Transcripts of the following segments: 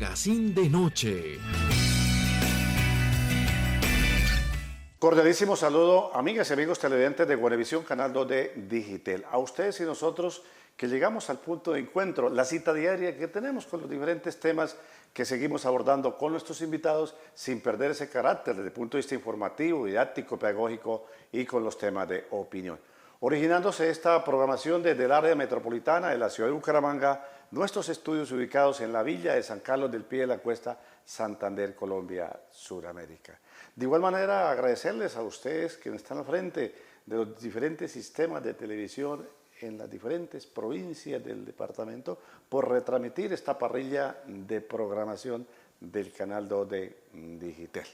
Magazine de Noche. Cordialísimo saludo, amigas y amigos televidentes de Guanevisión, Canal 2 de Digitel. A ustedes y nosotros que llegamos al punto de encuentro, la cita diaria que tenemos con los diferentes temas que seguimos abordando con nuestros invitados sin perder ese carácter desde el punto de vista informativo, didáctico, pedagógico y con los temas de opinión. Originándose esta programación desde el área metropolitana de la ciudad de Bucaramanga, nuestros estudios ubicados en la villa de San Carlos del Pie de la Cuesta, Santander, Colombia, Suramérica. De igual manera, agradecerles a ustedes que están al frente de los diferentes sistemas de televisión en las diferentes provincias del departamento por retransmitir esta parrilla de programación del Canal 2 de Digitel.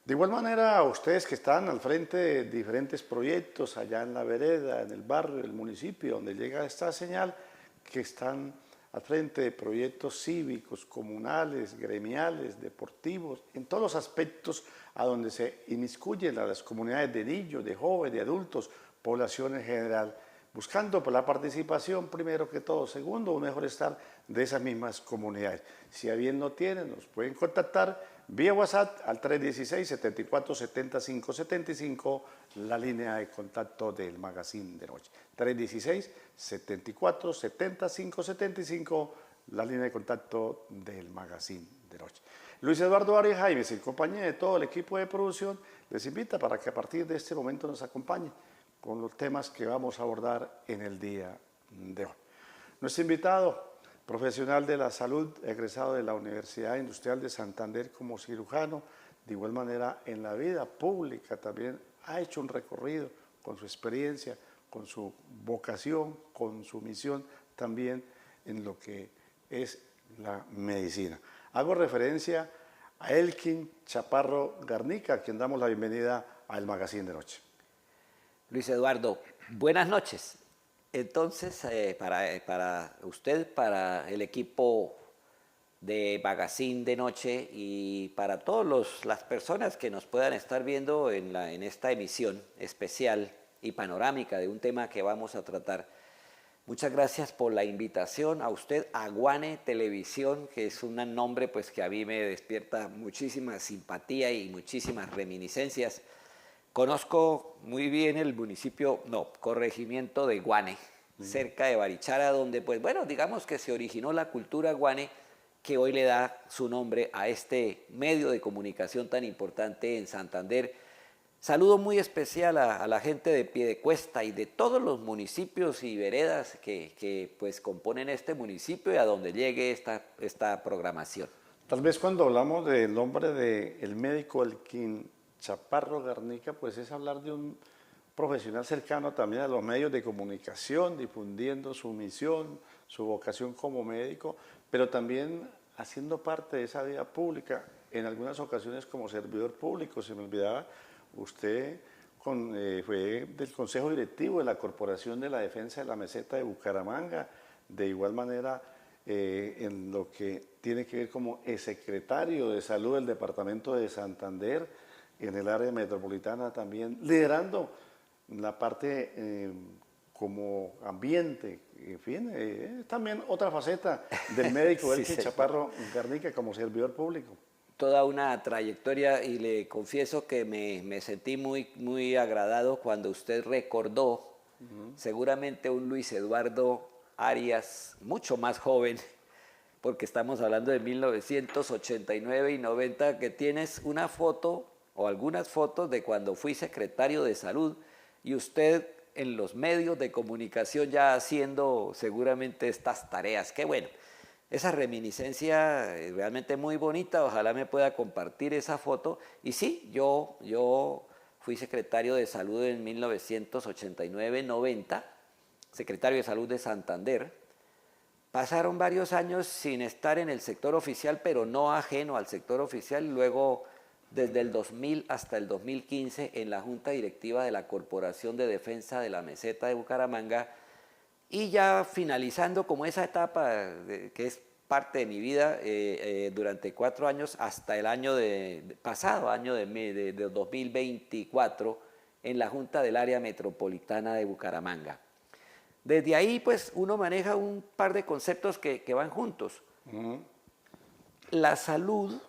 De igual manera, a ustedes que están al frente de diferentes proyectos allá en la vereda, en el barrio, en el municipio donde llega esta señal, que están al frente de proyectos cívicos, comunales, gremiales, deportivos, en todos los aspectos a donde se inmiscuyen las comunidades de niños, de jóvenes, de adultos, población en general, buscando por la participación primero que todo, segundo, un mejor estar de esas mismas comunidades. Si a bien no tienen, nos pueden contactar vía WhatsApp al 316-74-75-75, la línea de contacto del Magazine de Noche. 316-74-75-75, la línea de contacto del Magazine de Noche. Luis Eduardo Arias Jaimes, en compañía de todo el equipo de producción, les invita para que a partir de este momento nos acompañen con los temas que vamos a abordar en el día de hoy. Nuestro invitado, profesional de la salud, egresado de la Universidad Industrial de Santander como cirujano, de igual manera en la vida pública también ha hecho un recorrido con su experiencia, con su vocación, con su misión también en lo que es la medicina. Hago referencia a Elkin Chaparro Garnica, a quien damos la bienvenida al Magazine de Noche. Luis Eduardo, buenas noches. Entonces, para usted, para el equipo de Magazine de Noche y para todas las personas que nos puedan estar viendo en esta emisión especial y panorámica de un tema que vamos a tratar, muchas gracias por la invitación a usted, a Guane Televisión, que es un nombre pues, que a mí me despierta muchísima simpatía y muchísimas reminiscencias. Conozco muy bien el corregimiento de Guane, cerca de Barichara, donde, pues bueno, digamos que se originó la cultura guane, que hoy le da su nombre a este medio de comunicación tan importante en Santander. Saludo muy especial a la gente de Piedecuesta y de todos los municipios y veredas que pues componen este municipio y a donde llegue esta programación. Tal vez cuando hablamos del nombre del médico Elkin Chaparro Garnica, pues es hablar de un profesional cercano también a los medios de comunicación, difundiendo su misión, su vocación como médico, pero también haciendo parte de esa vida pública, en algunas ocasiones como servidor público. Se me olvidaba, usted fue del Consejo Directivo de la Corporación de la Defensa de la Meseta de Bucaramanga, de igual manera en lo que tiene que ver como secretario de Salud del Departamento de Santander, en el área metropolitana también, liderando la parte como ambiente, en fin, también otra faceta del médico Sí, Elkin Chaparro Garnica como servidor público. Toda una trayectoria y le confieso que me sentí muy agradado cuando usted recordó seguramente un Luis Eduardo Arias mucho más joven, porque estamos hablando de 1989 y 90, que tienes una foto o algunas fotos de cuando fui secretario de Salud y usted en los medios de comunicación ya haciendo seguramente estas tareas. Qué bueno, esa reminiscencia es realmente muy bonita, ojalá me pueda compartir esa foto. Y sí, yo fui secretario de Salud en 1989-90, secretario de Salud de Santander. Pasaron varios años sin estar en el sector oficial, pero no ajeno al sector oficial, luego desde el 2000 hasta el 2015 en la Junta Directiva de la Corporación de Defensa de la Meseta de Bucaramanga, y ya finalizando como esa etapa que es parte de mi vida durante 4 años hasta el año pasado, año de 2024, en la Junta del Área Metropolitana de Bucaramanga. Desde ahí pues uno maneja un par de conceptos que van juntos. la salud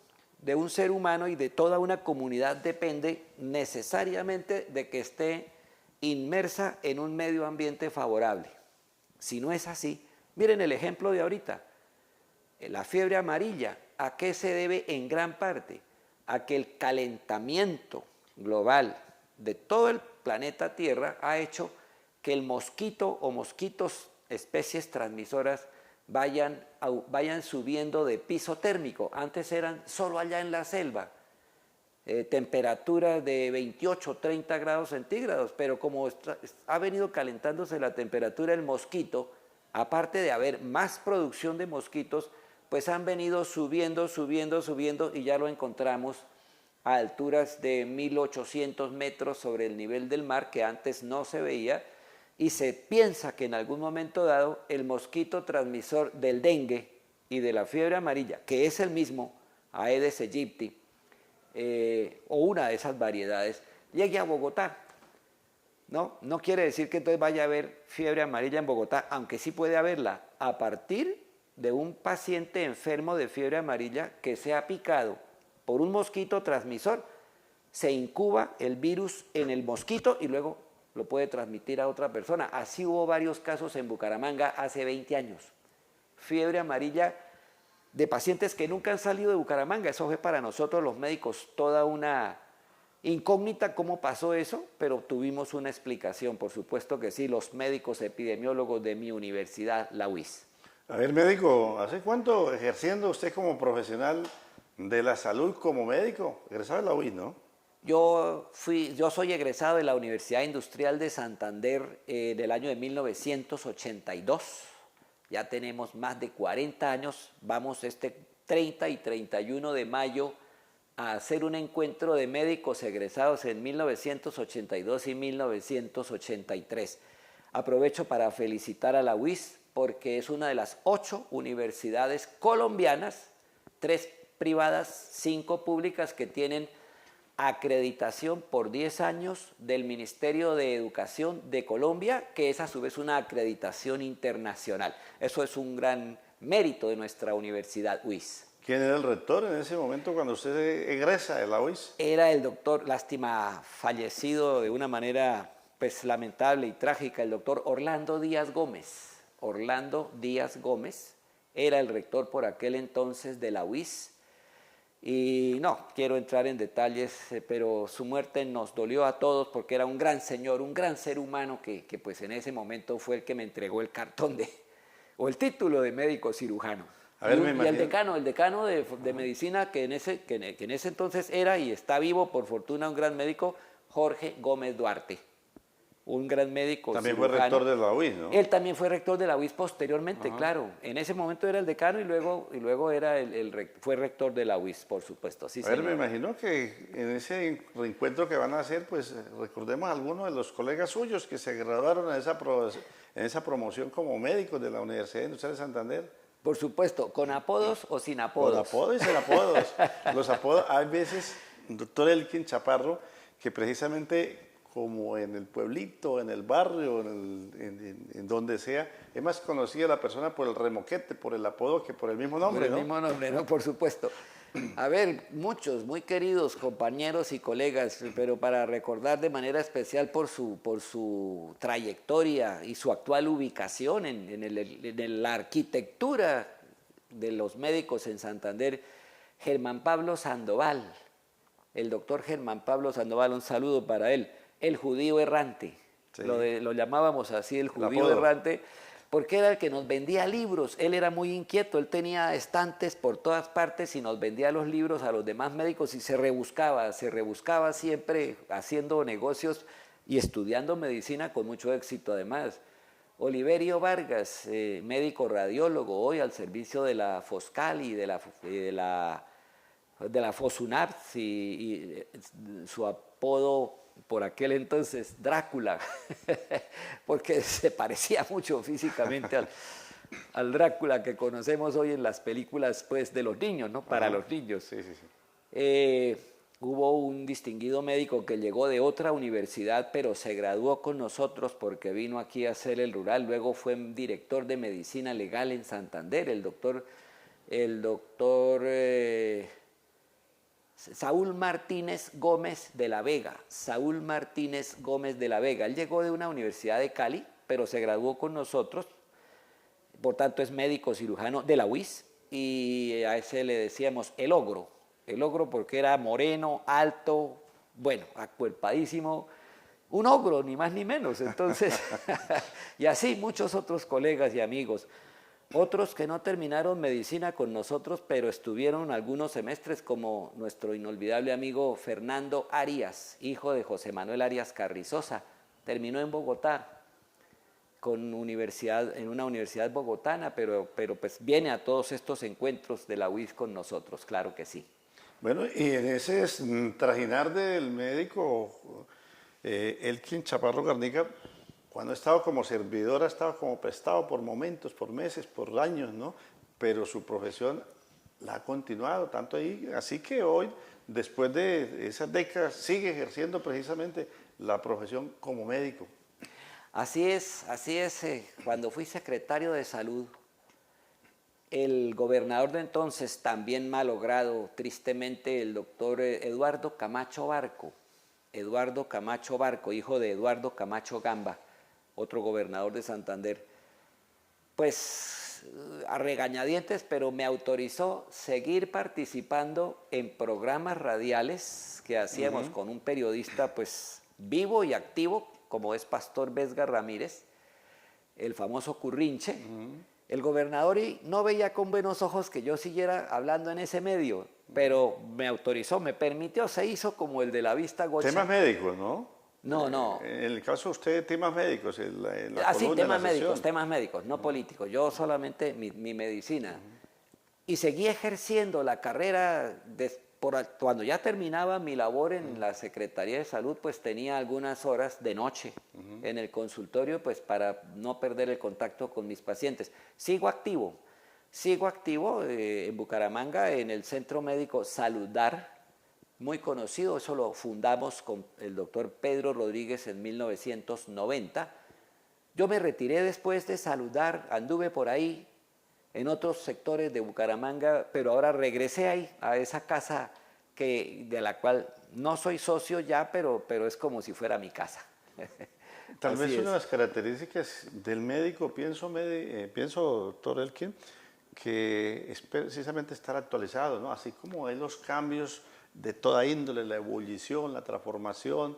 de un ser humano y de toda una comunidad depende necesariamente de que esté inmersa en un medio ambiente favorable. Si no es así, miren el ejemplo de ahorita, la fiebre amarilla. ¿A qué se debe en gran parte? A que el calentamiento global de todo el planeta Tierra ha hecho que el mosquito o mosquitos, especies transmisoras, vayan subiendo de piso térmico. Antes eran solo allá en la selva, temperaturas de 28, 30 grados centígrados, pero como ha venido calentándose la temperatura del mosquito, aparte de haber más producción de mosquitos, pues han venido subiendo, subiendo, subiendo y ya lo encontramos a alturas de 1800 metros sobre el nivel del mar, que antes no se veía, y se piensa que en algún momento dado el mosquito transmisor del dengue y de la fiebre amarilla, que es el mismo, Aedes aegypti, o una de esas variedades, llegue a Bogotá. No quiere decir que entonces vaya a haber fiebre amarilla en Bogotá, aunque sí puede haberla a partir de un paciente enfermo de fiebre amarilla que sea picado por un mosquito transmisor. Se incuba el virus en el mosquito y luego lo puede transmitir a otra persona. Así hubo varios casos en Bucaramanga hace 20 años. Fiebre amarilla de pacientes que nunca han salido de Bucaramanga. Eso fue para nosotros los médicos toda una incógnita cómo pasó eso, pero tuvimos una explicación, por supuesto que sí, los médicos epidemiólogos de mi universidad, la UIS. A ver, médico, ¿hace cuánto ejerciendo usted como profesional de la salud como médico? Egresado de la UIS, ¿no? Yo soy egresado de la Universidad Industrial de Santander del año de 1982. Ya tenemos más de 40 años. Vamos este 30 y 31 de mayo a hacer un encuentro de médicos egresados en 1982 y 1983. Aprovecho para felicitar a la UIS porque es una de las 8 universidades colombianas, 3 privadas, 5 públicas, que tienen acreditación por 10 años del Ministerio de Educación de Colombia, que es a su vez una acreditación internacional. Eso es un gran mérito de nuestra universidad UIS. ¿Quién era el rector en ese momento cuando usted egresa de la UIS? Era el doctor, lástima, fallecido de una manera pues lamentable y trágica, el doctor Orlando Díaz Gómez. Orlando Díaz Gómez era el rector por aquel entonces de la UIS. Y no quiero entrar en detalles, pero su muerte nos dolió a todos porque era un gran señor, un gran ser humano que pues en ese momento fue el que me entregó el cartón o el título de médico cirujano. A ver, y el decano de medicina que en ese entonces era y está vivo, por fortuna, un gran médico, Jorge Gómez Duarte. Un gran médico también cirujano. Fue rector de la UIS, ¿no? Él también fue rector de la UIS posteriormente, claro. En ese momento era el decano y luego era fue rector de la UIS, por supuesto. Sí, a ver, señor. me imagino que en ese reencuentro que van a hacer, pues recordemos a algunos de los colegas suyos que se graduaron en esa promoción como médicos de la Universidad Industrial de Santander. Por supuesto, con apodos o sin apodos. Con apodos y sin apodos. Los apodos, hay veces, doctor Elkin Chaparro, que precisamente como en el pueblito, en el barrio, en donde sea, es más conocida la persona por el remoquete, por el apodo, que por el mismo nombre, por el mismo nombre, ¿no? Por supuesto. A ver, muchos muy queridos compañeros y colegas, pero para recordar de manera especial por su trayectoria y su actual ubicación en la arquitectura de los médicos en Santander, Germán Pablo Sandoval, el doctor Germán Pablo Sandoval, un saludo para él. El judío errante, sí. Lo llamábamos así, el judío errante, porque era el que nos vendía libros. Él era muy inquieto, él tenía estantes por todas partes y nos vendía los libros a los demás médicos y se rebuscaba siempre haciendo negocios y estudiando medicina con mucho éxito además. Oliverio Vargas, médico radiólogo, hoy al servicio de la Foscal y de la Fosunap, y su apodo por aquel entonces Drácula, porque se parecía mucho físicamente al Drácula que conocemos hoy en las películas pues, de los niños, ¿no? Para los niños. Sí, sí, sí. Hubo un distinguido médico que llegó de otra universidad, pero se graduó con nosotros porque vino aquí a hacer el rural. Luego fue director de medicina legal en Santander, el doctor el doctor Saúl Martínez Gómez de la Vega. Saúl Martínez Gómez de la Vega. Él llegó de una universidad de Cali, pero se graduó con nosotros, por tanto es médico cirujano de la UIS, y a ese le decíamos el ogro porque era moreno, alto, bueno, acuerpadísimo, un ogro, ni más ni menos. Entonces, y así muchos otros colegas y amigos. Otros que no terminaron medicina con nosotros, pero estuvieron algunos semestres, como nuestro inolvidable amigo Fernando Arias, hijo de José Manuel Arias Carrizosa. Terminó en Bogotá, en una universidad bogotana, pero pues viene a todos estos encuentros de la UIS con nosotros, claro que sí. Bueno, y en ese trajinar del médico Elkin Chaparro Garnica, cuando ha estado como servidor, ha estado como prestado por momentos, por meses, por años, ¿no? Pero su profesión la ha continuado, tanto ahí, así que hoy, después de esas décadas, sigue ejerciendo precisamente la profesión como médico. Así es, cuando fui secretario de Salud, el gobernador de entonces, también malogrado, tristemente, el doctor Eduardo Camacho Barco, hijo de Eduardo Camacho Gamba, otro gobernador de Santander, pues a regañadientes, pero me autorizó seguir participando en programas radiales que hacíamos con un periodista pues vivo y activo, como es Pastor Vesga Ramírez, el famoso Currinche. El gobernador no veía con buenos ojos que yo siguiera hablando en ese medio, pero me autorizó, me permitió, se hizo como el de la vista gocha. Temas médicos, ¿no? No. En el caso de usted, temas médicos, en la Sí, columna, temas médicos, no políticos. Yo solamente mi medicina. Y seguí ejerciendo la carrera cuando ya terminaba mi labor en la Secretaría de Salud, pues tenía algunas horas de noche en el consultorio, pues para no perder el contacto con mis pacientes. Sigo activo en Bucaramanga, en el Centro Médico Saludar, muy conocido, eso lo fundamos con el doctor Pedro Rodríguez en 1990. Yo me retiré después de Saludar, anduve por ahí en otros sectores de Bucaramanga, pero ahora regresé ahí, a esa casa de la cual no soy socio ya, pero es como si fuera mi casa. Tal vez una de las características del médico, pienso doctor Elkin, que es precisamente estar actualizado, ¿no? Así como hay los cambios de toda índole, la ebullición, la transformación,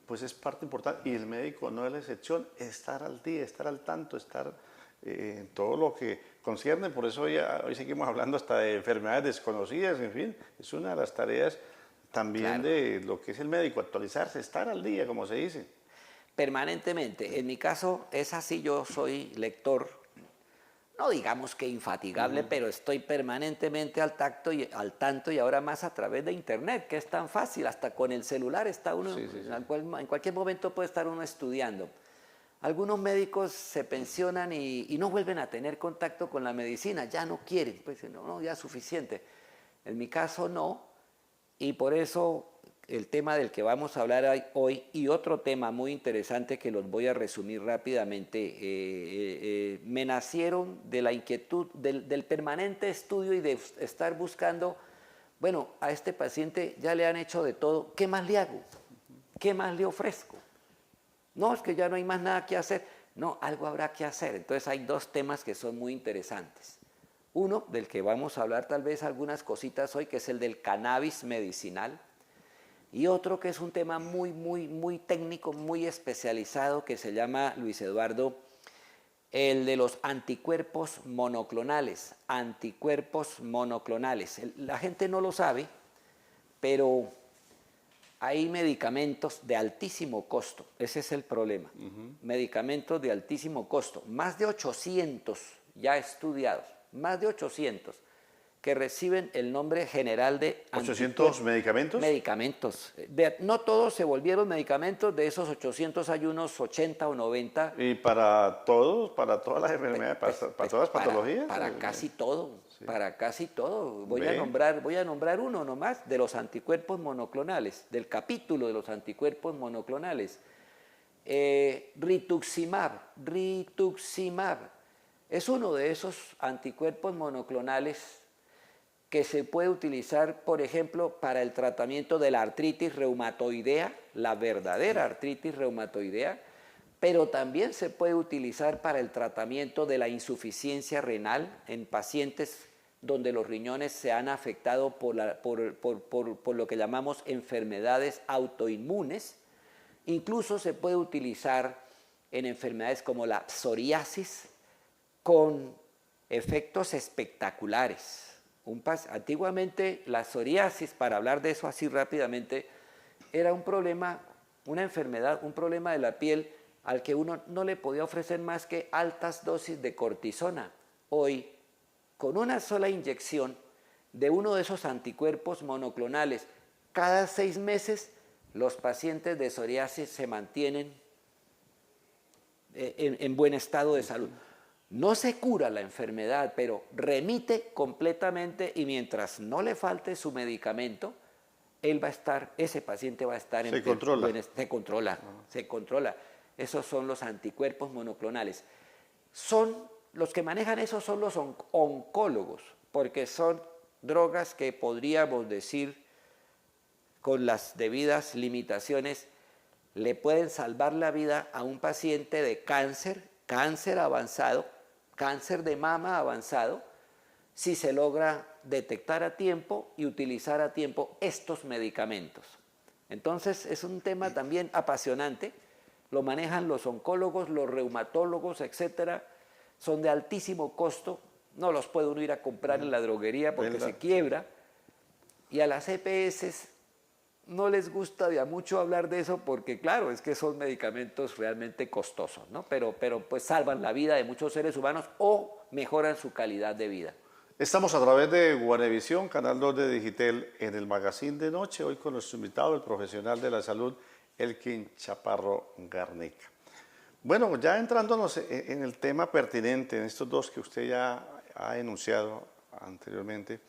pues es parte importante, y el médico no es la excepción, estar al día, estar al tanto, estar en todo lo que concierne. Por eso hoy seguimos hablando hasta de enfermedades desconocidas, en fin, es una de las tareas también de lo que es el médico, actualizarse, estar al día, como se dice. Permanentemente. En mi caso es así, yo soy lector, no digamos que infatigable, pero estoy permanentemente al tanto y ahora más a través de internet, que es tan fácil, hasta con el celular está uno, en cualquier momento puede estar uno estudiando. Algunos médicos se pensionan y no vuelven a tener contacto con la medicina, ya no quieren, pues no, ya es suficiente. En mi caso no, y por eso el tema del que vamos a hablar hoy y otro tema muy interesante que los voy a resumir rápidamente, me nacieron de la inquietud, del permanente estudio y de estar buscando, bueno, a este paciente ya le han hecho de todo, ¿qué más le hago? ¿Qué más le ofrezco? No, es que ya no hay más nada que hacer. No, algo habrá que hacer. Entonces hay dos temas que son muy interesantes. Uno, del que vamos a hablar tal vez algunas cositas hoy, que es el del cannabis medicinal. Y otro que es un tema muy técnico, muy especializado, que se llama, Luis Eduardo, el de los anticuerpos monoclonales. Anticuerpos monoclonales. La gente no lo sabe, pero hay medicamentos de altísimo costo, ese es el problema. Medicamentos de altísimo costo, más de 800 ya estudiados, más de 800 que reciben el nombre general de ¿800 medicamentos? Medicamentos. No todos se volvieron medicamentos, de esos 800 hay unos 80 o 90. ¿Y para todos, para todas las enfermedades, para todas las patologías? Para casi todo, sí. Para casi todo. Voy a nombrar uno nomás de los anticuerpos monoclonales, del capítulo de los anticuerpos monoclonales. Rituximab. Es uno de esos anticuerpos monoclonales que se puede utilizar, por ejemplo, para el tratamiento de la artritis reumatoidea, la verdadera artritis reumatoidea, pero también se puede utilizar para el tratamiento de la insuficiencia renal en pacientes donde los riñones se han afectado por lo que llamamos enfermedades autoinmunes. Incluso se puede utilizar en enfermedades como la psoriasis con efectos espectaculares. Antiguamente la psoriasis, para hablar de eso así rápidamente, era un problema, una enfermedad, un problema de la piel al que uno no le podía ofrecer más que altas dosis de cortisona. Hoy, con una sola inyección de uno de esos anticuerpos monoclonales, cada 6 meses los pacientes de psoriasis se mantienen en buen estado de salud. No se cura la enfermedad, pero remite completamente y mientras no le falte su medicamento, ese paciente va a estar se controla. Se controla. Esos son los anticuerpos monoclonales. Los que manejan eso son los oncólogos, porque son drogas que podríamos decir, con las debidas limitaciones, le pueden salvar la vida a un paciente de cáncer avanzado, cáncer de mama avanzado, si se logra detectar a tiempo y utilizar a tiempo estos medicamentos. Entonces es un tema también apasionante, lo manejan los oncólogos, los reumatólogos, etcétera, son de altísimo costo, no los puede uno ir a comprar en la droguería porque se quiebra, y a las EPS no les gusta de a mucho hablar de eso porque, claro, es que son medicamentos realmente costosos, ¿no? Pero pues salvan la vida de muchos seres humanos o mejoran su calidad de vida. Estamos a través de Guanevisión, Canal 2 de Digitel, en el Magazine de Noche, hoy con nuestro invitado, el profesional de la salud, Elkin Chaparro Garnica. Bueno, ya entrándonos en el tema pertinente, en estos dos que usted ya ha enunciado anteriormente,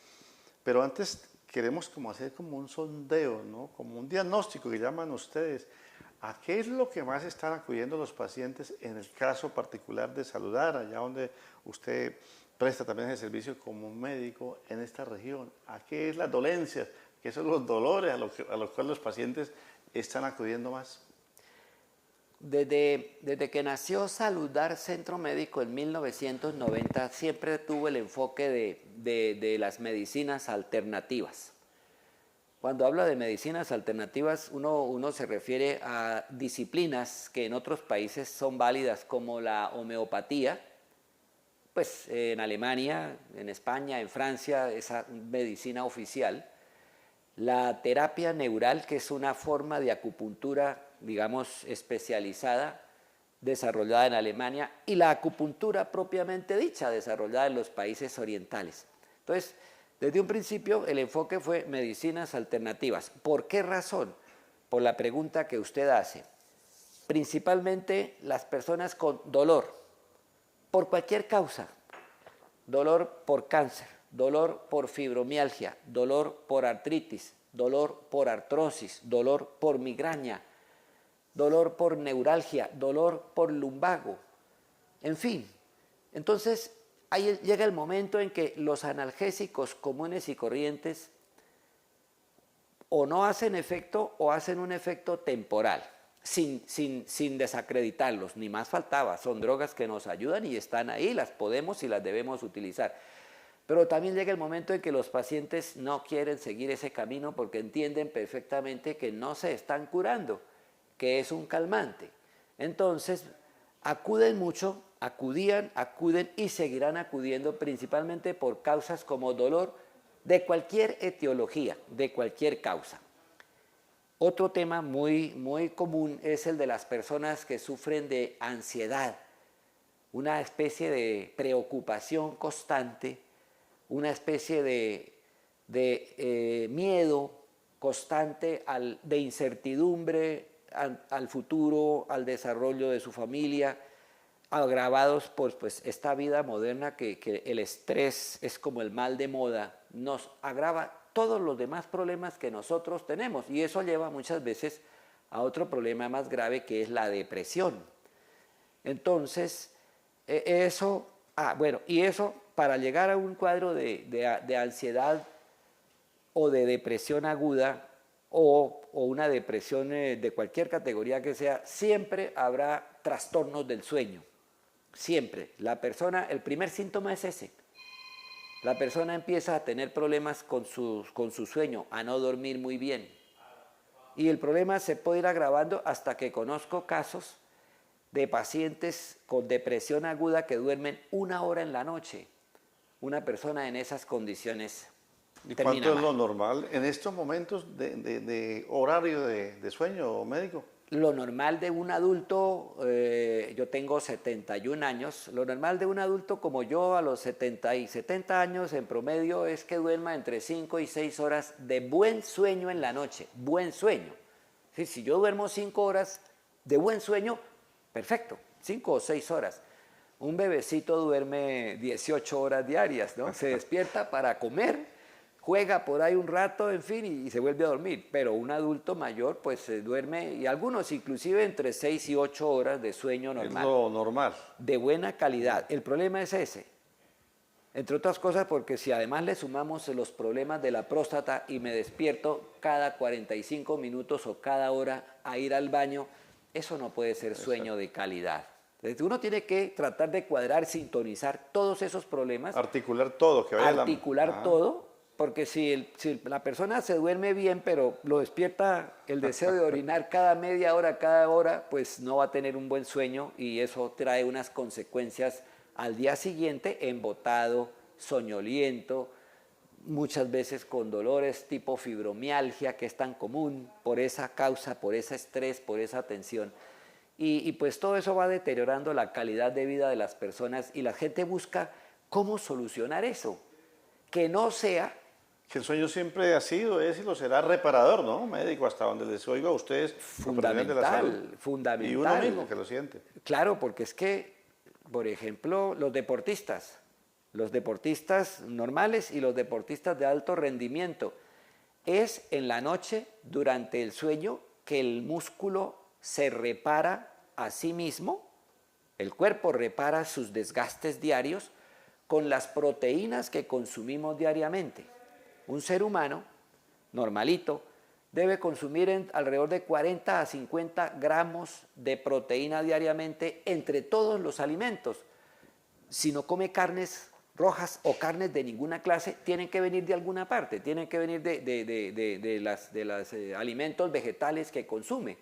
pero antes queremos hacer un sondeo, ¿no? Como un diagnóstico que llaman ustedes. ¿A qué es lo que más están acudiendo los pacientes en el caso particular de Saludar, allá donde usted presta también el servicio como médico en esta región? ¿A qué es las dolencias? ¿Qué son los dolores a los cuales los pacientes están acudiendo más? Desde que nació Saludar Centro Médico en 1990, siempre tuvo el enfoque de las medicinas alternativas. Cuando habla de medicinas alternativas, uno se refiere a disciplinas que en otros países son válidas, como la homeopatía, pues en Alemania, en España, en Francia, esa medicina oficial. La terapia neural, que es una forma de acupuntura, digamos, especializada, desarrollada en Alemania, y la acupuntura propiamente dicha, desarrollada en los países orientales. Entonces, desde un principio el enfoque fue medicinas alternativas. ¿Por qué razón? Por la pregunta que usted hace. Principalmente las personas con dolor, por cualquier causa, dolor por cáncer, dolor por fibromialgia, dolor por artritis, dolor por artrosis, dolor por migraña, dolor por neuralgia, dolor por lumbago, en fin. Entonces, ahí llega el momento en que los analgésicos comunes y corrientes o no hacen efecto o hacen un efecto temporal, sin desacreditarlos, ni más faltaba. Son drogas que nos ayudan y están ahí, las podemos y las debemos utilizar. Pero también llega el momento en que los pacientes no quieren seguir ese camino porque entienden perfectamente que no se están curando, que es un calmante. Entonces, acuden y seguirán acudiendo principalmente por causas como dolor de cualquier etiología, de cualquier causa. Otro tema muy común es el de las personas que sufren de ansiedad, una especie de preocupación constante, una especie de miedo constante, de incertidumbre al futuro, al desarrollo de su familia, agravados por esta vida moderna que el estrés es como el mal de moda, nos agrava todos los demás problemas que nosotros tenemos, y eso lleva muchas veces a otro problema más grave, que es la depresión. Entonces, eso Bueno, y eso, para llegar a un cuadro de ansiedad o de depresión aguda o una depresión de cualquier categoría que sea, siempre habrá trastornos del sueño. Siempre. La persona, el primer síntoma es ese. La persona empieza a tener problemas con su sueño, a no dormir muy bien. Y el problema se puede ir agravando hasta que conozco casos de pacientes con depresión aguda que duermen 1 hora en la noche. Una persona en esas condiciones ¿Y termina cuánto es lo mal. normal en estos momentos de horario de sueño médico? Lo normal de un adulto, yo tengo 71 años, lo normal de un adulto como yo a los 70 años en promedio es que duerma entre 5 y 6 horas de buen sueño en la noche, buen sueño. Sí, si yo duermo 5 horas de buen sueño, perfecto, 5 o 6 horas. Un bebecito duerme 18 horas diarias, ¿no? Se despierta para comer, juega por ahí un rato, en fin, y se vuelve a dormir. Pero un adulto mayor, pues se duerme, y algunos inclusive entre 6 y 8 horas de sueño Es normal, lo normal. de buena calidad. El problema es ese, entre otras cosas porque si además le sumamos los problemas de la próstata y me despierto cada 45 minutos o cada hora a ir al baño, eso no puede ser sueño de calidad. Entonces, uno tiene que tratar de cuadrar, sintonizar todos esos problemas, Articular todo, que vaya articular todo, porque si la persona se duerme bien, pero lo despierta el deseo de orinar cada media hora, cada hora, pues no va a tener un buen sueño y eso trae unas consecuencias al día siguiente, embotado, soñoliento, muchas veces con dolores tipo fibromialgia, que es tan común por esa causa, por ese estrés, por esa tensión. Y pues todo eso va deteriorando la calidad de vida de las personas y la gente busca cómo solucionar eso, que no sea... Que el sueño siempre ha sido, es y lo será reparador, ¿no? Médico, hasta donde les oigo a ustedes, profesionales de la salud. Fundamental. Y uno mismo que lo siente. Claro, porque es que, por ejemplo, los deportistas normales y los deportistas de alto rendimiento, es en la noche, durante el sueño, que el músculo se repara a sí mismo, el cuerpo repara sus desgastes diarios con las proteínas que consumimos diariamente. Un ser humano normalito debe consumir alrededor de 40 a 50 gramos de proteína diariamente entre todos los alimentos. Si no come carnes rojas o carnes de ninguna clase, tienen que venir de alguna parte, tienen que venir de los alimentos vegetales que consume,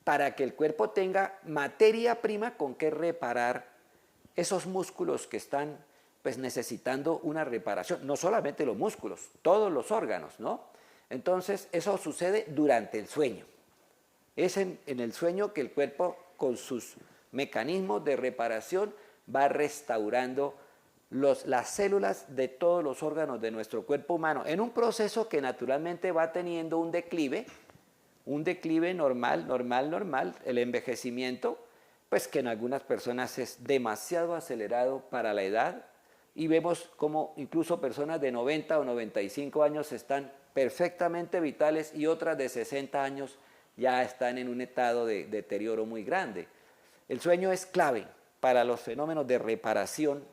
para que el cuerpo tenga materia prima con que reparar esos músculos que están pues necesitando una reparación, no solamente los músculos, todos los órganos, ¿no? Entonces, eso sucede durante el sueño. Es en el sueño que el cuerpo, con sus mecanismos de reparación, va restaurando las células de todos los órganos de nuestro cuerpo humano, en un proceso que naturalmente va teniendo un declive normal, el envejecimiento, pues que en algunas personas es demasiado acelerado para la edad, y vemos como incluso personas de 90 o 95 años están perfectamente vitales y otras de 60 años ya están en un estado de deterioro muy grande. El sueño es clave para los fenómenos de reparación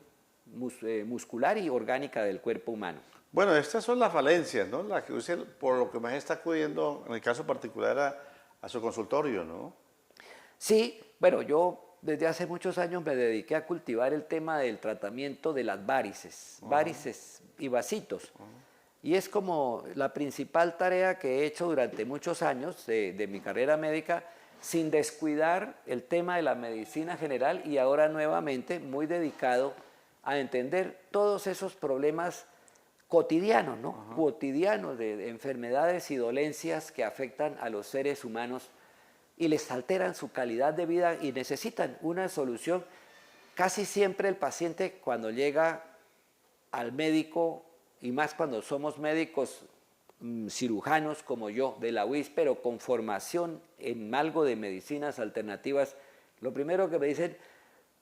muscular y orgánica del cuerpo humano. Bueno, estas son las falencias, ¿no? Las que usted, por lo que más está acudiendo, en el caso particular, a su consultorio, ¿no? Sí, bueno, yo desde hace muchos años me dediqué a cultivar el tema del tratamiento de las varices y vasitos. Y es como la principal tarea que he hecho durante muchos años de mi carrera médica, sin descuidar el tema de la medicina general y ahora nuevamente muy dedicado a entender todos esos problemas cotidianos, ¿no? Cotidianos de enfermedades y dolencias que afectan a los seres humanos y les alteran su calidad de vida y necesitan una solución. Casi siempre el paciente cuando llega al médico, y más cuando somos médicos cirujanos como yo de la UIS, pero con formación en algo de medicinas alternativas, lo primero que me dicen,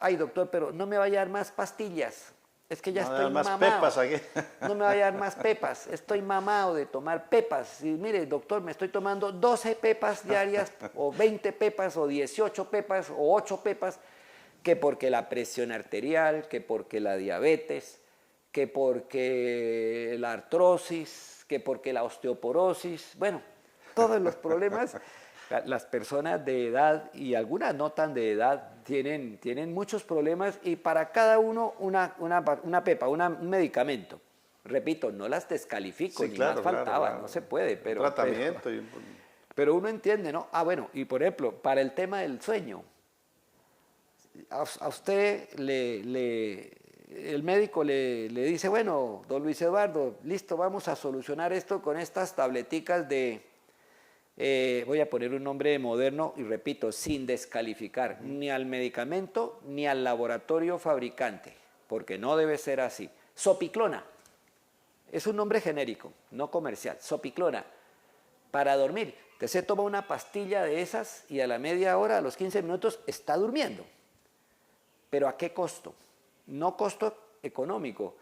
ay doctor, pero no me vaya a dar más pastillas, es que ya estoy mamado. Pepas aquí. No me vaya a dar más pepas, estoy mamado de tomar pepas. Y mire, doctor, me estoy tomando 12 pepas diarias, o 20 pepas, o 18 pepas, o 8 pepas. que porque la presión arterial, que porque la diabetes, que porque la artrosis, que porque la osteoporosis, bueno, todos los problemas. Las personas de edad y algunas no tan de edad tienen muchos problemas y para cada uno una pepa, un medicamento. Repito, no las descalifico, Sí, ni claro, más faltaba, claro. no se puede, Un tratamiento. pero uno entiende, ¿no? Ah, bueno, y por ejemplo, para el tema del sueño, a usted el médico le dice, bueno, don Luis Eduardo, listo, vamos a solucionar esto con estas tableticas de, voy a poner un nombre moderno y repito, sin descalificar ni al medicamento ni al laboratorio fabricante, porque no debe ser así. Sopiclona, es un nombre genérico, no comercial, sopiclona, para dormir. Usted se toma una pastilla de esas y a la media hora, a los 15 minutos, está durmiendo. ¿Pero a qué costo? No costo económico,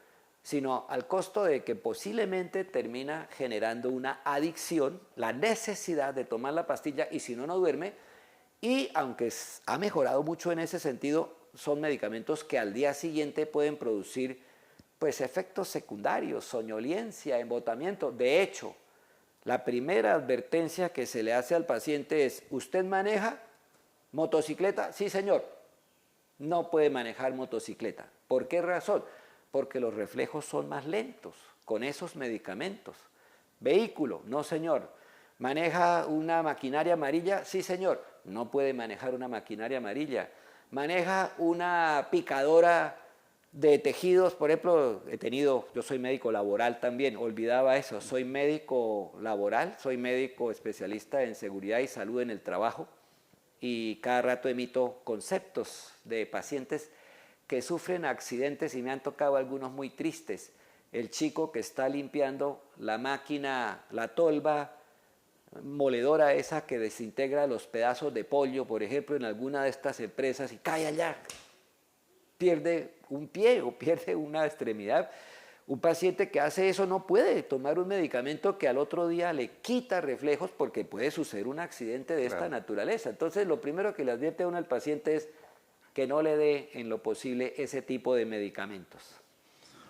sino al costo de que posiblemente termina generando una adicción, la necesidad de tomar la pastilla y si no, no duerme. Y aunque ha mejorado mucho en ese sentido, son medicamentos que al día siguiente pueden producir pues, efectos secundarios, soñolencia, embotamiento. De hecho, la primera advertencia que se le hace al paciente es, ¿usted maneja motocicleta? Sí, señor. No puede manejar motocicleta. ¿Por qué razón? Porque los reflejos son más lentos con esos medicamentos. Vehículo, no señor. ¿Maneja una maquinaria amarilla? Sí señor. No puede manejar una maquinaria amarilla. ¿Maneja una picadora de tejidos? Por ejemplo, yo soy médico laboral también, olvidaba eso, soy médico laboral, soy médico especialista en seguridad y salud en el trabajo. Y cada rato emito conceptos de pacientes que sufren accidentes y me han tocado algunos muy tristes. El chico que está limpiando la máquina, la tolva moledora esa que desintegra los pedazos de pollo, por ejemplo, en alguna de estas empresas y cae allá, pierde un pie o pierde una extremidad. Un paciente que hace eso no puede tomar un medicamento que al otro día le quita reflejos porque puede suceder un accidente de esta naturaleza. Entonces, lo primero que le advierte a uno al paciente es que no le dé en lo posible ese tipo de medicamentos.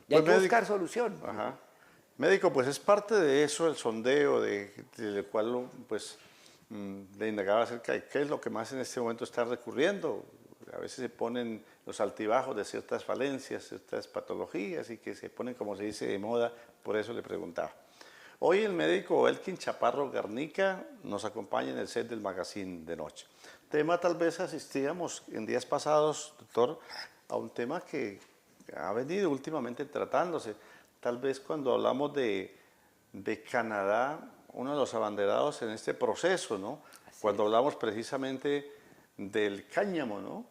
Y pues hay que buscar solución. Ajá. Médico, pues es parte de eso el sondeo del cual pues, le indagaba acerca de qué es lo que más en este momento está recurriendo. A veces se ponen los altibajos de ciertas falencias, ciertas patologías y que se ponen, como se dice, de moda, por eso le preguntaba. Hoy el médico Elkin Chaparro Garnica nos acompaña en el set del Magazine de Noche. Tema tal vez asistíamos en días pasados, doctor, a un tema que ha venido últimamente tratándose. Tal vez cuando hablamos de Canadá, uno de los abanderados en este proceso, ¿no? Cuando hablamos precisamente del cáñamo, ¿no?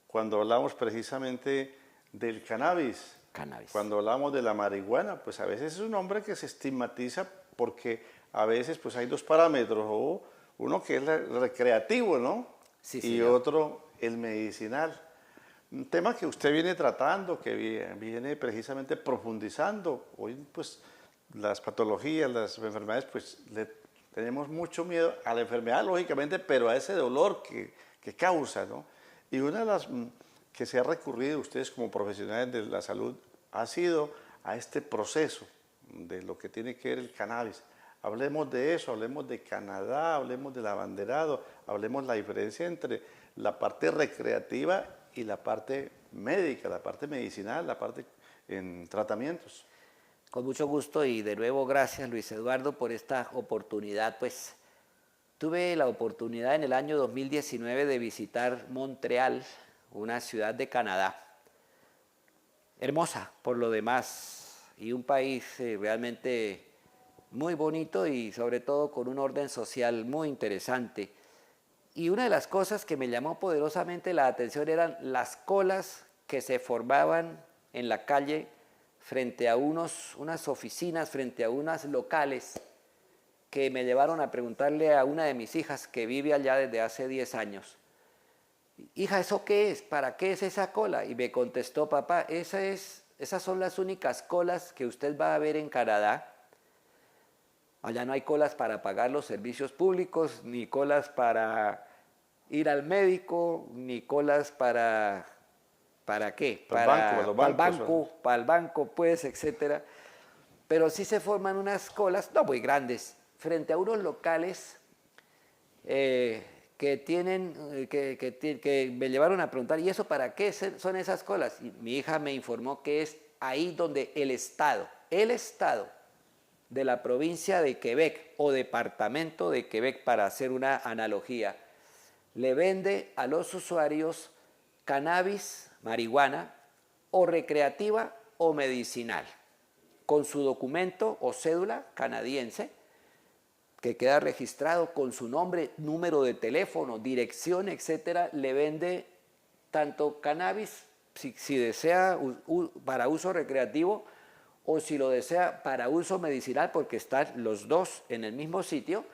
Cuando hablamos precisamente del cannabis, cuando hablamos de la marihuana, pues a veces es un hombre que se estigmatiza porque a veces pues hay dos parámetros, o uno que es el recreativo, ¿no? Sí, y otro el medicinal. Un tema que usted viene tratando, que viene precisamente profundizando. Hoy pues las patologías, las enfermedades, pues le tenemos mucho miedo a la enfermedad, lógicamente, pero a ese dolor que causa, ¿no? Y una de las que se ha recurrido ustedes como profesionales de la salud ha sido a este proceso de lo que tiene que ver el cannabis. Hablemos de eso, hablemos de Canadá, hablemos del abanderado, hablemos la diferencia entre la parte recreativa y la parte médica, la parte medicinal, la parte en tratamientos. Con mucho gusto y de nuevo gracias Luis Eduardo por esta oportunidad. Pues tuve la oportunidad en el año 2019 de visitar Montreal, una ciudad de Canadá, hermosa por lo demás y un país realmente muy bonito y sobre todo con un orden social muy interesante. Y una de las cosas que me llamó poderosamente la atención eran las colas que se formaban en la calle frente a unas oficinas, frente a unos locales que me llevaron a preguntarle a una de mis hijas que vive allá desde hace 10 años. Hija, ¿eso qué es? ¿Para qué es esa cola? Y me contestó, papá, esas son las únicas colas que usted va a ver en Canadá. Allá no hay colas para pagar los servicios públicos, ni colas para ir al médico, ni colas para ¿para qué? Para el banco, los para el bancos, banco, para el banco, pues, etcétera. Pero sí se forman unas colas, no muy grandes, frente a unos locales que tienen, que me llevaron a preguntar, ¿y eso para qué son esas colas? Y mi hija me informó que es ahí donde el Estado de la provincia de Quebec o departamento de Quebec, para hacer una analogía, le vende a los usuarios cannabis, marihuana, o recreativa o medicinal, con su documento o cédula canadiense, que queda registrado con su nombre, número de teléfono, dirección, etcétera, le vende tanto cannabis, si desea para uso recreativo, o si lo desea para uso medicinal, porque están los dos en el mismo sitio.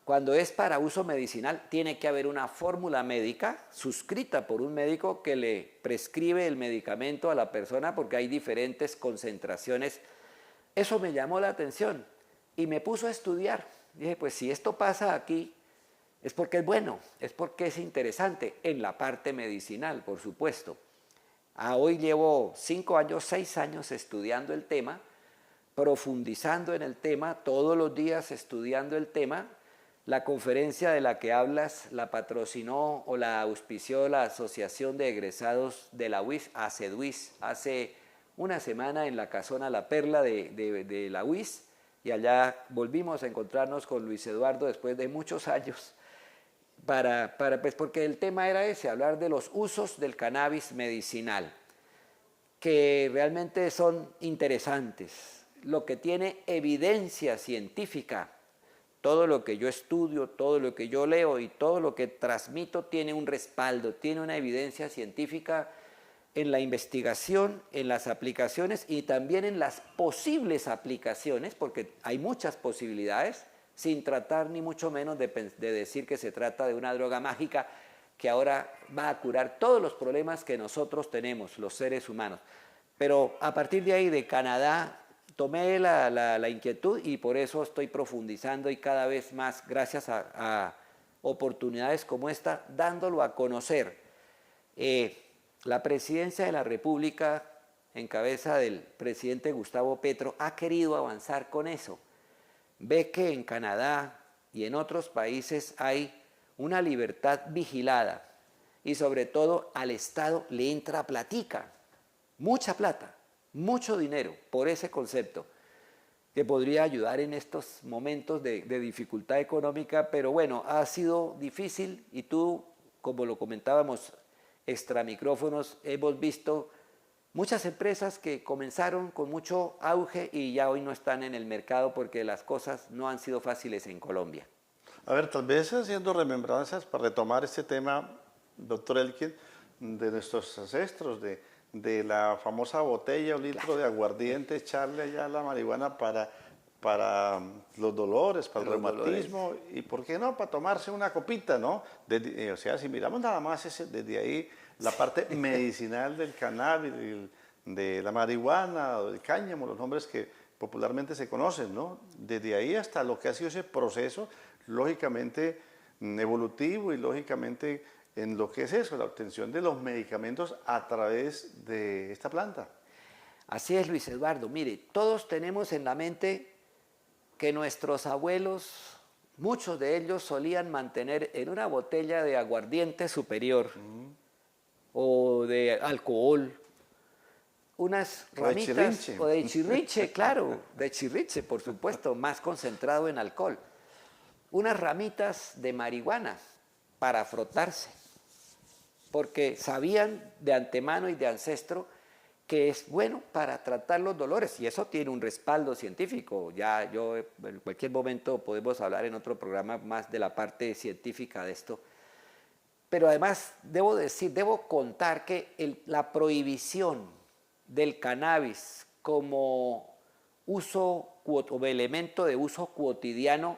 Cuando es para uso medicinal, tiene que haber una fórmula médica suscrita por un médico que le prescribe el medicamento a la persona, porque hay diferentes concentraciones. Eso me llamó la atención y me puso a estudiar. Dije, pues si esto pasa aquí, es porque es bueno, es porque es interesante, en la parte medicinal, por supuesto. Hoy llevo 5 años, 6 años estudiando el tema, profundizando en el tema, todos los días estudiando el tema. La conferencia de la que hablas la patrocinó o la auspició la Asociación de Egresados de la UIS, ACEDUIS, hace una semana en la Casona La Perla de la UIS, y allá volvimos a encontrarnos con Luis Eduardo después de muchos años, pues porque el tema era ese, hablar de los usos del cannabis medicinal, que realmente son interesantes, lo que tiene evidencia científica. Todo lo que yo estudio, todo lo que yo leo y todo lo que transmito tiene un respaldo, tiene una evidencia científica en la investigación, en las aplicaciones y también en las posibles aplicaciones, porque hay muchas posibilidades, sin tratar ni mucho menos de decir que se trata de una droga mágica que ahora va a curar todos los problemas que nosotros tenemos, los seres humanos. Pero a partir de ahí, de Canadá, tomé la inquietud y por eso estoy profundizando y cada vez más, gracias a oportunidades como esta, dándolo a conocer. La presidencia de la República, en cabeza del presidente Gustavo Petro, ha querido avanzar con eso. Ve que en Canadá y en otros países hay una libertad vigilada y sobre todo al Estado le entra platica, mucha plata, mucho dinero por ese concepto, que podría ayudar en estos momentos de dificultad económica, pero bueno, ha sido difícil y tú, como lo comentábamos extra micrófonos, hemos visto muchas empresas que comenzaron con mucho auge y ya hoy no están en el mercado porque las cosas no han sido fáciles en Colombia. A ver, tal vez haciendo remembranzas para retomar este tema, doctor Elkin, de nuestros ancestros, de la famosa botella o litro de aguardiente, echarle allá la marihuana para los dolores, para el reumatismo, y por qué no, para tomarse una copita, ¿no? O sea, si miramos nada más desde ahí, la parte medicinal del cannabis, de la marihuana, o del cáñamo, los nombres que popularmente se conocen, ¿no? Desde ahí hasta lo que ha sido ese proceso, lógicamente evolutivo y lógicamente en lo que es eso, la obtención de los medicamentos a través de esta planta. Así es, Luis Eduardo. Mire, todos tenemos en la mente que nuestros abuelos, muchos de ellos solían mantener en una botella de aguardiente superior o de alcohol, unas ramitas, o de chirriche, claro, de chirriche, por supuesto, más concentrado en alcohol, unas ramitas de marihuana para frotarse, porque sabían de antemano y de ancestro que es bueno para tratar los dolores, y eso tiene un respaldo científico. Ya en cualquier momento podemos hablar en otro programa más de la parte científica de esto. Pero además debo contar que la prohibición del cannabis como uso o elemento de uso cotidiano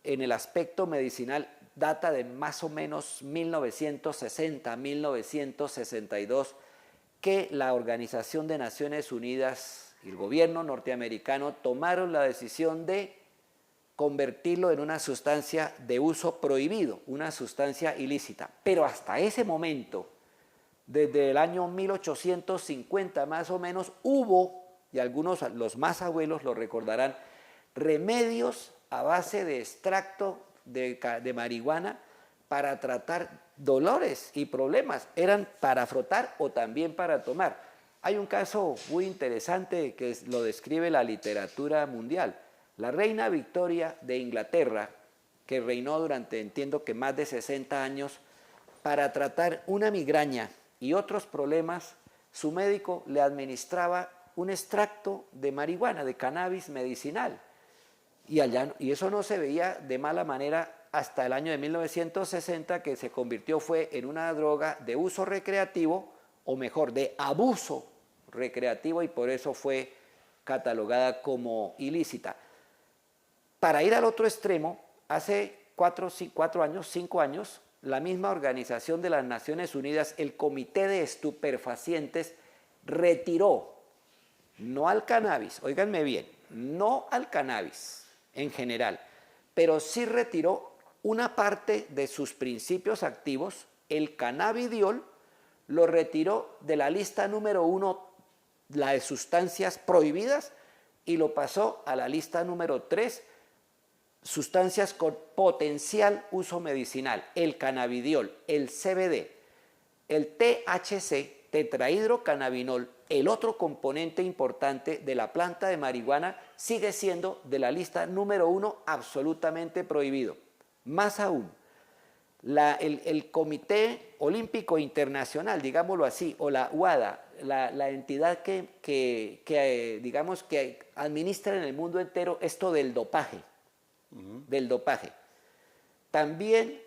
en el aspecto medicinal data de más o menos 1960, 1962, que la Organización de Naciones Unidas y el gobierno norteamericano tomaron la decisión de convertirlo en una sustancia de uso prohibido, una sustancia ilícita. Pero hasta ese momento desde el año 1850 más o menos, hubo, y algunos, los más abuelos lo recordarán, remedios a base de extracto de marihuana para tratar dolores y problemas. Eran para frotar o también para tomar. Hay un caso muy interesante que lo describe la literatura mundial. La reina Victoria de Inglaterra, que reinó durante, entiendo que más de 60 años, para tratar una migraña y otros problemas, su médico le administraba un extracto de marihuana, de cannabis medicinal. Y eso no se veía de mala manera hasta el año de 1960, que se convirtió fue en una droga de uso recreativo, o mejor, de abuso recreativo, y por eso fue catalogada como ilícita. Para ir al otro extremo, hace 5 años, la misma Organización de las Naciones Unidas, el Comité de Estupefacientes, retiró, no al cannabis, óiganme bien, no al cannabis en general, pero sí retiró una parte de sus principios activos. El cannabidiol lo retiró de la lista número 1, la de sustancias prohibidas, y lo pasó a la lista número 3, sustancias con potencial uso medicinal: el cannabidiol, el CBD, el THC, tetrahidrocannabinol, el otro componente importante de la planta de marihuana, sigue siendo de la lista número 1 absolutamente prohibido. Más aún, el Comité Olímpico Internacional, digámoslo así, o la UADA, la entidad digamos que administra en el mundo entero esto del dopaje, también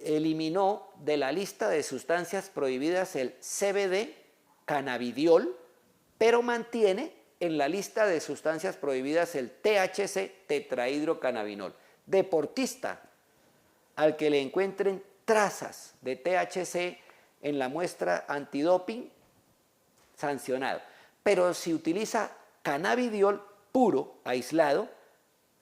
eliminó de la lista de sustancias prohibidas el CBD, cannabidiol, pero mantiene en la lista de sustancias prohibidas el THC, tetrahidrocannabinol. Deportista al que le encuentren trazas de THC en la muestra antidoping, sancionado. Pero si utiliza cannabidiol puro, aislado,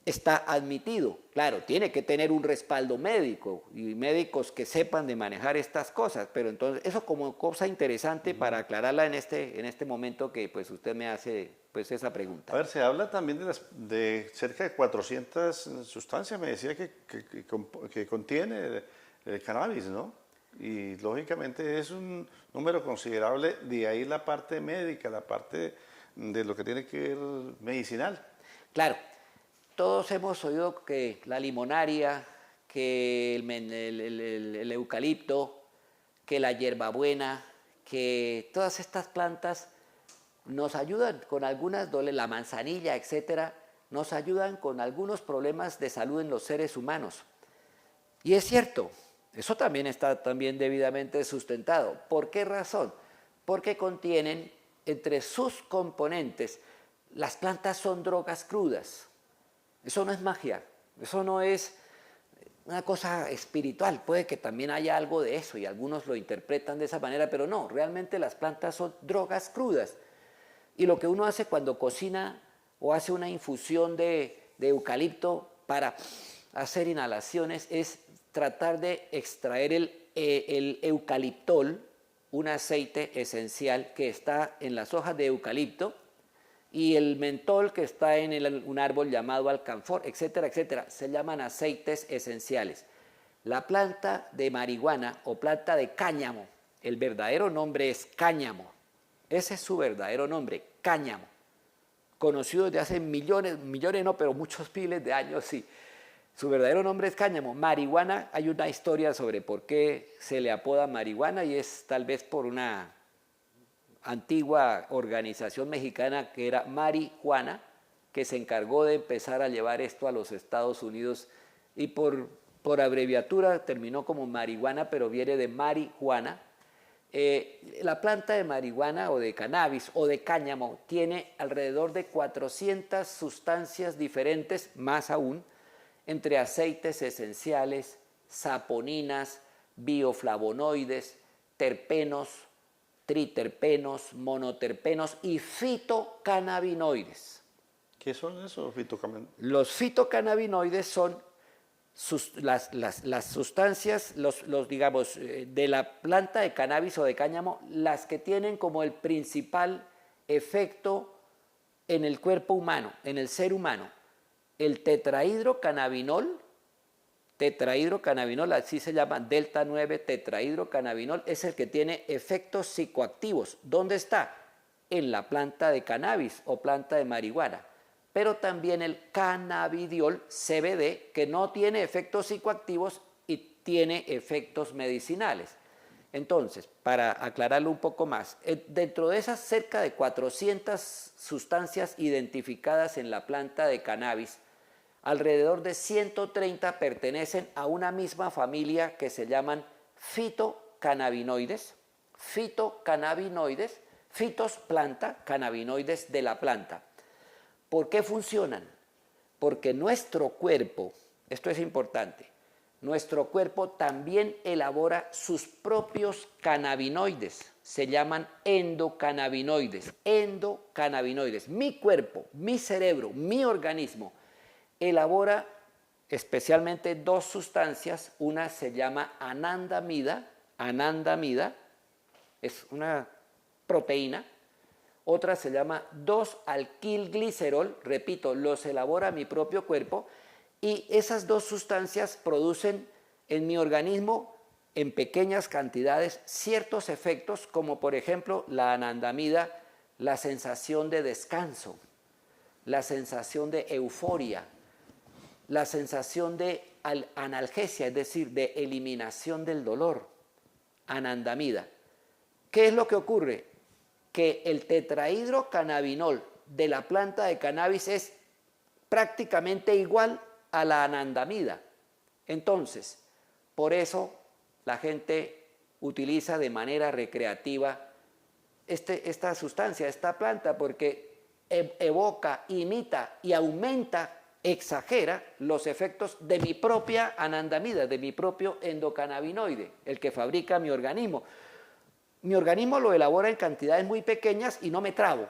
está admitido. Claro, tiene que tener un respaldo médico y médicos que sepan de manejar estas cosas, pero entonces eso como cosa interesante para aclararla en este momento que pues usted me hace pues esa pregunta. A ver, se habla también de cerca de 400 sustancias, me decía que contiene el cannabis, ¿no? Y lógicamente es un número considerable, de ahí la parte médica, la parte de lo que tiene que ver medicinal. Claro. Todos hemos oído que la limonaria, que el eucalipto, que la hierbabuena, que todas estas plantas nos ayudan con algunas la manzanilla, etcétera, nos ayudan con algunos problemas de salud en los seres humanos. Y es cierto, eso también está debidamente sustentado. ¿Por qué razón? Porque contienen entre sus componentes, las plantas son drogas crudas. Eso no es magia, eso no es una cosa espiritual. Puede que también haya algo de eso y algunos lo interpretan de esa manera, pero no, realmente las plantas son drogas crudas. Y lo que uno hace cuando cocina o hace una infusión de eucalipto para hacer inhalaciones es tratar de extraer el eucaliptol, un aceite esencial que está en las hojas de eucalipto, y el mentol que está en un árbol llamado alcanfor, etcétera, etcétera. Se llaman aceites esenciales. La planta de marihuana o planta de cáñamo, el verdadero nombre es cáñamo. Ese es su verdadero nombre, cáñamo. Conocido desde hace millones no, pero muchos miles de años, sí. Su verdadero nombre es cáñamo. Marihuana, hay una historia sobre por qué se le apoda marihuana y es tal vez por una antigua organización mexicana que era Marijuana, que se encargó de empezar a llevar esto a los Estados Unidos y por abreviatura terminó como marihuana, pero viene de marihuana. La planta de marihuana o de cannabis o de cáñamo tiene alrededor de 400 sustancias diferentes, más aún, entre aceites esenciales, saponinas, bioflavonoides, terpenos, triterpenos, monoterpenos y fitocannabinoides. ¿Qué son esos fitocannabinoides? Los fitocannabinoides son las sustancias, digamos, de la planta de cannabis o de cáñamo, las que tienen como el principal efecto en el cuerpo humano, en el ser humano. El tetrahidrocannabinol, así se llama, delta 9 tetrahidrocannabinol, es el que tiene efectos psicoactivos. ¿Dónde está? En la planta de cannabis o planta de marihuana. Pero también el cannabidiol CBD, que no tiene efectos psicoactivos y tiene efectos medicinales. Entonces, para aclararlo un poco más, dentro de esas cerca de 400 sustancias identificadas en la planta de cannabis, alrededor de 130 pertenecen a una misma familia que se llaman fitocannabinoides, fitos planta, cannabinoides de la planta. ¿Por qué funcionan? Porque nuestro cuerpo, esto es importante, nuestro cuerpo también elabora sus propios cannabinoides, se llaman endocannabinoides. Mi cuerpo, mi cerebro, mi organismo elabora especialmente dos sustancias, una se llama anandamida, es una proteína, otra se llama 2-alquilglicerol, repito, los elabora mi propio cuerpo, y esas dos sustancias producen en mi organismo en pequeñas cantidades ciertos efectos, como por ejemplo la anandamida, la sensación de descanso, la sensación de euforia, la sensación de analgesia, es decir, de eliminación del dolor, anandamida. ¿Qué es lo que ocurre? Que el tetrahidrocannabinol de la planta de cannabis es prácticamente igual a la anandamida. Entonces, por eso la gente utiliza de manera recreativa esta sustancia, esta planta, porque evoca, imita y aumenta, exagera los efectos de mi propia anandamida, de mi propio endocannabinoide, el que fabrica mi organismo. Mi organismo lo elabora en cantidades muy pequeñas y no me trabo,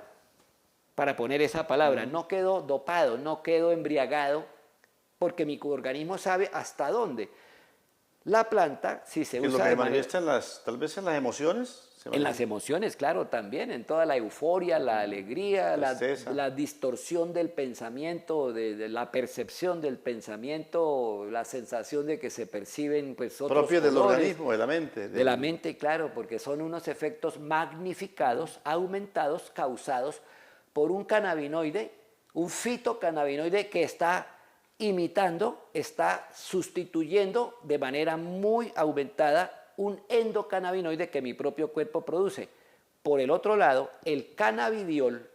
para poner esa palabra. No quedo dopado, no quedo embriagado, porque mi organismo sabe hasta dónde. La planta, si se usa ¿Y lo que de se manera... manifiesta tal vez en las emociones? En las emociones, claro, también, en toda la euforia, la alegría, la distorsión del pensamiento, de la percepción del pensamiento, la sensación de que se perciben pues, otros propios del colores, organismo, de la mente. de la mente, claro, porque son unos efectos magnificados, aumentados, causados por un cannabinoide, un fitocannabinoide que está imitando, está sustituyendo de manera muy aumentada un endocannabinoide que mi propio cuerpo produce. Por el otro lado, el cannabidiol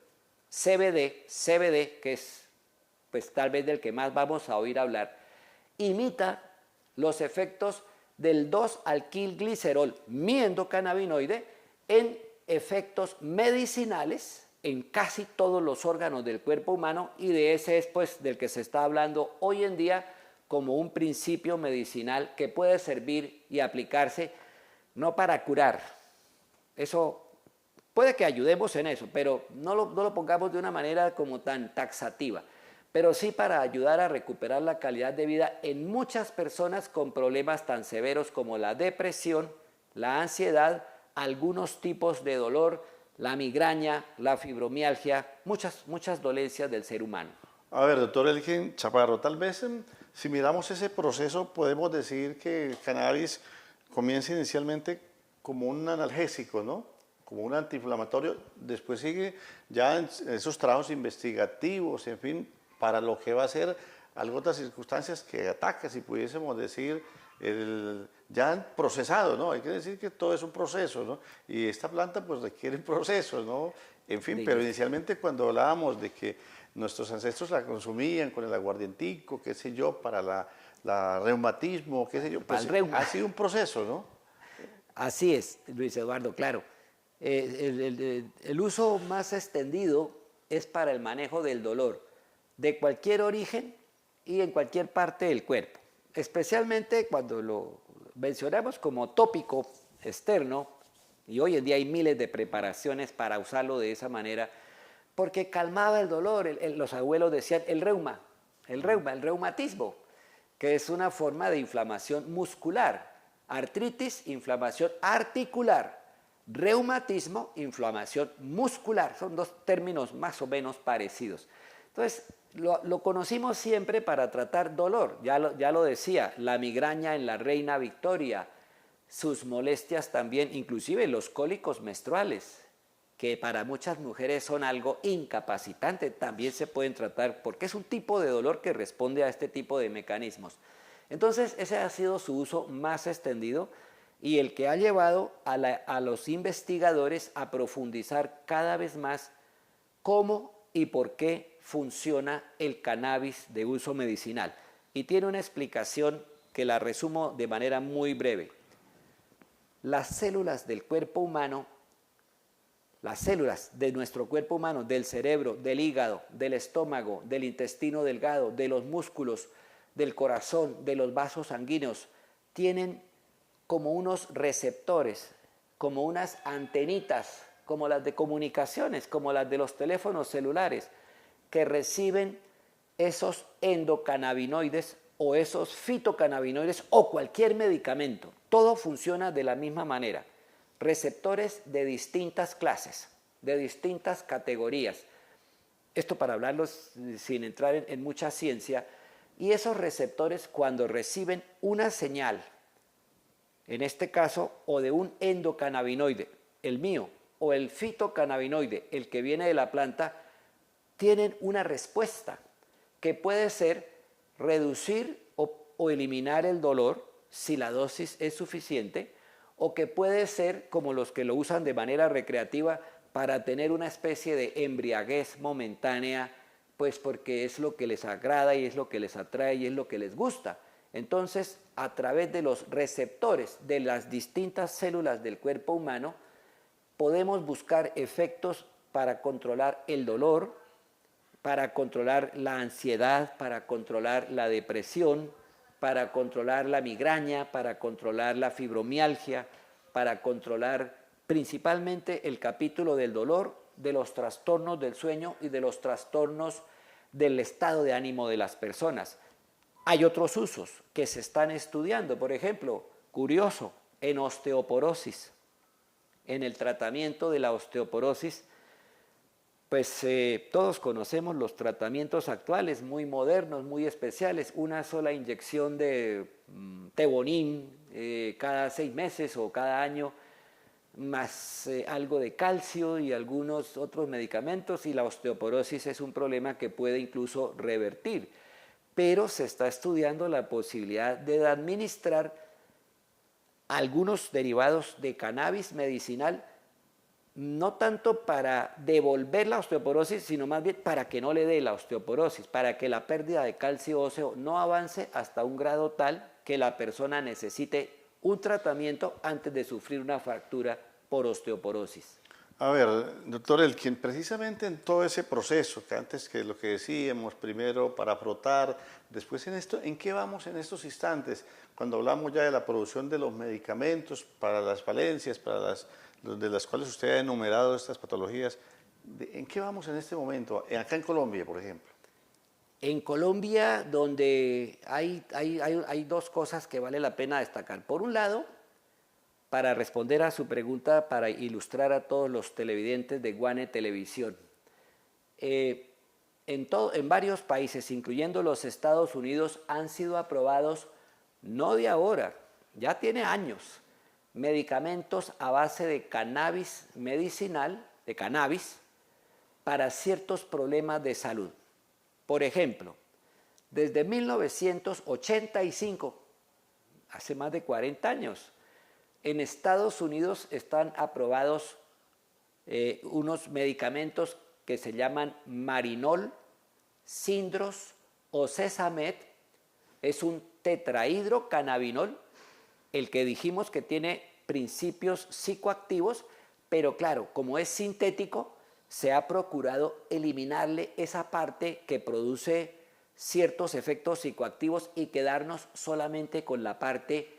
CBD, que es pues tal vez del que más vamos a oír hablar, imita los efectos del 2-alquilglicerol, mi endocannabinoide, en efectos medicinales en casi todos los órganos del cuerpo humano, y de ese es pues del que se está hablando hoy en día como un principio medicinal que puede servir y aplicarse no para curar. Eso puede que ayudemos en eso, pero no lo pongamos de una manera como tan taxativa, pero sí para ayudar a recuperar la calidad de vida en muchas personas con problemas tan severos como la depresión, la ansiedad, algunos tipos de dolor, la migraña, la fibromialgia, muchas dolencias del ser humano. A ver, doctor Elkin Chaparro, tal vez si miramos ese proceso podemos decir que el cannabis comienza inicialmente como un analgésico, ¿no? Como un antiinflamatorio, después sigue ya en esos trabajos investigativos, en fin, para lo que va a ser algunas circunstancias que ataca, si pudiésemos decir, ya procesado, ¿no? Hay que decir que todo es un proceso, ¿no? Y esta planta pues requiere procesos, ¿no? En fin, pero inicialmente cuando hablábamos de que nuestros ancestros la consumían con el aguardientico, qué sé yo, para la reumatismo, qué sé yo, pues ha sido un proceso, ¿no? Así es, Luis Eduardo, claro. El uso más extendido es para el manejo del dolor, de cualquier origen y en cualquier parte del cuerpo, especialmente cuando lo mencionamos como tópico externo, y hoy en día hay miles de preparaciones para usarlo de esa manera, porque calmaba el dolor. Los abuelos decían el reumatismo. que es una forma de inflamación muscular. Artritis, inflamación articular. Reumatismo, inflamación muscular. Son dos términos más o menos parecidos. Entonces, lo conocimos siempre para tratar dolor. Ya lo decía, la migraña en la Reina Victoria, sus molestias también, inclusive los cólicos menstruales, que para muchas mujeres son algo incapacitante, también se pueden tratar porque es un tipo de dolor que responde a este tipo de mecanismos. Entonces, ese ha sido su uso más extendido y el que ha llevado a los investigadores a profundizar cada vez más cómo y por qué funciona el cannabis de uso medicinal. Y tiene una explicación que la resumo de manera muy breve. Las células del cuerpo humano, las células de nuestro cuerpo humano, del cerebro, del hígado, del estómago, del intestino delgado, de los músculos, del corazón, de los vasos sanguíneos, tienen como unos receptores, como unas antenitas, como las de comunicaciones, como las de los teléfonos celulares, que reciben esos endocannabinoides o esos fitocannabinoides o cualquier medicamento. Todo funciona de la misma manera. Receptores de distintas clases, de distintas categorías. Esto para hablarlos sin entrar en mucha ciencia. Y esos receptores, cuando reciben una señal, en este caso, o de un endocannabinoide, el mío, o el fitocannabinoide, el que viene de la planta, tienen una respuesta que puede ser reducir o eliminar el dolor si la dosis es suficiente, o que puede ser como los que lo usan de manera recreativa para tener una especie de embriaguez momentánea, pues porque es lo que les agrada y es lo que les atrae y es lo que les gusta. Entonces, a través de los receptores de las distintas células del cuerpo humano, podemos buscar efectos para controlar el dolor, para controlar la ansiedad, para controlar la depresión, para controlar la migraña, para controlar la fibromialgia, para controlar principalmente el capítulo del dolor, de los trastornos del sueño y de los trastornos del estado de ánimo de las personas. Hay otros usos que se están estudiando, por ejemplo, curioso, en osteoporosis. En el tratamiento de la osteoporosis, pues todos conocemos los tratamientos actuales, muy modernos, muy especiales, una sola inyección de Tebonin cada 6 meses o cada año, más algo de calcio y algunos otros medicamentos, y la osteoporosis es un problema que puede incluso revertir. Pero se está estudiando la posibilidad de administrar algunos derivados de cannabis medicinal, no tanto para devolver la osteoporosis, sino más bien para que no le dé la osteoporosis, para que la pérdida de calcio óseo no avance hasta un grado tal que la persona necesite un tratamiento antes de sufrir una fractura por osteoporosis. A ver, doctor Elkin, precisamente en todo ese proceso, que antes que lo que decíamos, primero para frotar, después en esto, ¿en qué vamos en estos instantes? Cuando hablamos ya de la producción de los medicamentos para las falencias, de las cuales usted ha enumerado estas patologías, ¿en qué vamos en este momento? Acá en Colombia, por ejemplo. En Colombia, donde hay dos cosas que vale la pena destacar. Por un lado, para responder a su pregunta, para ilustrar a todos los televidentes de Guane Televisión, en varios países, incluyendo los Estados Unidos, han sido aprobados, no de ahora, ya tiene años, medicamentos a base de cannabis medicinal, de cannabis, para ciertos problemas de salud. Por ejemplo, desde 1985, hace más de 40 años, en Estados Unidos están aprobados unos medicamentos que se llaman Marinol, Sindros o Sesamet. Es un tetrahidrocannabinol, el que dijimos que tiene principios psicoactivos, pero claro, como es sintético, se ha procurado eliminarle esa parte que produce ciertos efectos psicoactivos y quedarnos solamente con la parte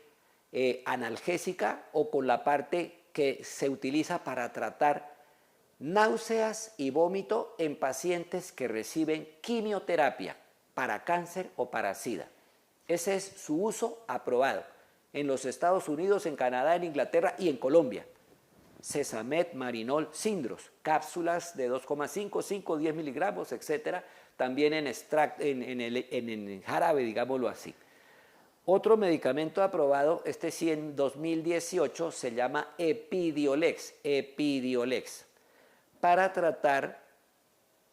analgésica o con la parte que se utiliza para tratar náuseas y vómito en pacientes que reciben quimioterapia para cáncer o para SIDA. Ese es su uso aprobado en los Estados Unidos, en Canadá, en Inglaterra y en Colombia. Sesamet, Marinol, Sindros, cápsulas de 2,5, 5, 10 miligramos, etcétera, también en jarabe, digámoslo así. Otro medicamento aprobado, este sí en 2018, se llama Epidiolex, para tratar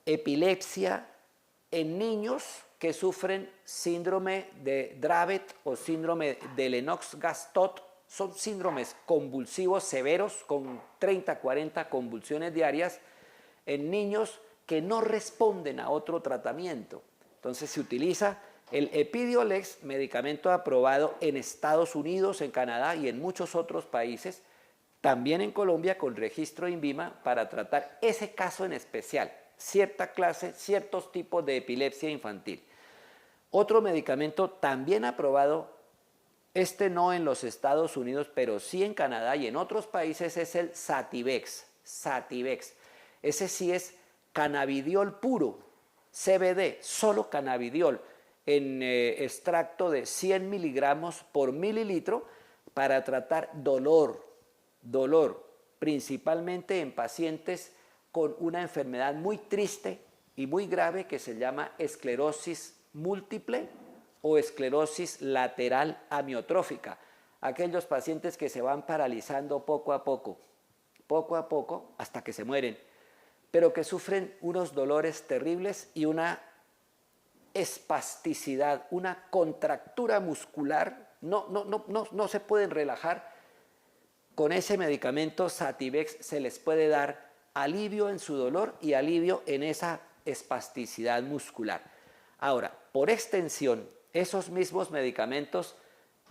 epilepsia en niños que sufren síndrome de Dravet o síndrome de Lennox-Gastaut. Son síndromes convulsivos severos con 30, 40 convulsiones diarias en niños que no responden a otro tratamiento. Entonces se utiliza el Epidiolex, medicamento aprobado en Estados Unidos, en Canadá y en muchos otros países, también en Colombia con registro INVIMA para tratar ese caso en especial, cierta clase, ciertos tipos de epilepsia infantil. Otro medicamento también aprobado, este no en los Estados Unidos, pero sí en Canadá y en otros países, es el Sativex. Ese sí es cannabidiol puro, CBD, solo cannabidiol, en extracto de 100 miligramos por mililitro para tratar dolor, principalmente en pacientes con una enfermedad muy triste y muy grave que se llama esclerosis múltiple o esclerosis lateral amiotrófica. Aquellos pacientes que se van paralizando poco a poco, hasta que se mueren, pero que sufren unos dolores terribles y una espasticidad, una contractura muscular, no se pueden relajar. Con ese medicamento Sativex se les puede dar alivio en su dolor y alivio en esa espasticidad muscular. Ahora, por extensión, esos mismos medicamentos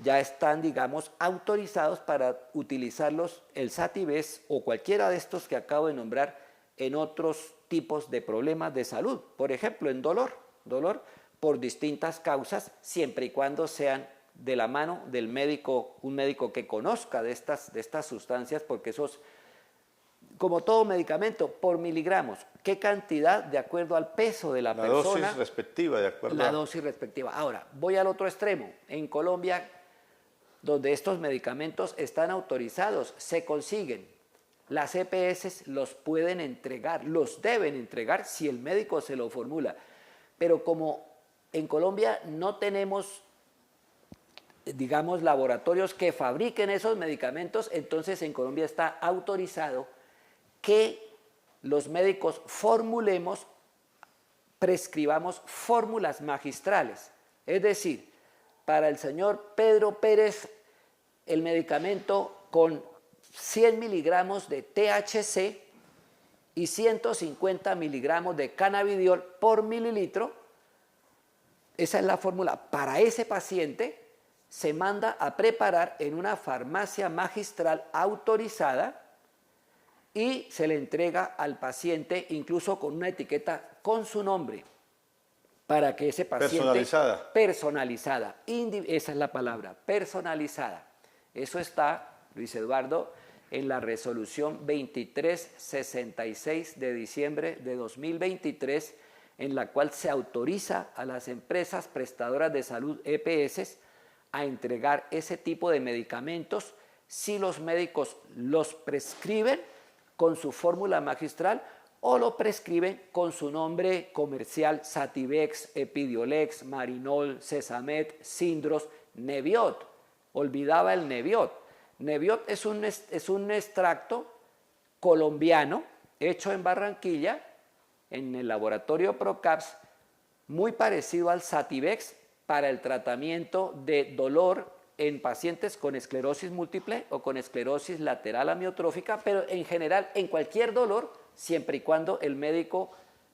ya están, digamos, autorizados para utilizarlos, el Sativex o cualquiera de estos que acabo de nombrar, en otros tipos de problemas de salud. Por ejemplo, en dolor por distintas causas, siempre y cuando sean de la mano del médico, un médico que conozca de estas sustancias, porque esos, como todo medicamento, por miligramos, ¿qué cantidad de acuerdo al peso de la persona? La dosis respectiva, de acuerdo. La dosis respectiva. Ahora, voy al otro extremo. En Colombia, donde estos medicamentos están autorizados, se consiguen. Las EPS los pueden entregar, los deben entregar si el médico se lo formula. Pero como en Colombia no tenemos, digamos, laboratorios que fabriquen esos medicamentos, entonces en Colombia está autorizado que los médicos prescribamos fórmulas magistrales. Es decir, para el señor Pedro Pérez, el medicamento con 100 miligramos de THC y 150 miligramos de cannabidiol por mililitro, esa es la fórmula. Para ese paciente se manda a preparar en una farmacia magistral autorizada y se le entrega al paciente incluso con una etiqueta con su nombre para que ese paciente... Personalizada. Esa es la palabra, personalizada. Eso está, Luis Eduardo, en la resolución 2366 de diciembre de 2023, en la cual se autoriza a las empresas prestadoras de salud EPS a entregar ese tipo de medicamentos si los médicos los prescriben con su fórmula magistral o lo prescriben con su nombre comercial: Sativex, Epidiolex, Marinol, Sesamet, Sindros, Neviot. Olvidaba el Neviot. Neviot es un extracto colombiano hecho en Barranquilla, en el laboratorio Procaps, muy parecido al Sativex para el tratamiento de dolor en pacientes con esclerosis múltiple o con esclerosis lateral amiotrófica, pero en general en cualquier dolor, siempre y cuando el médico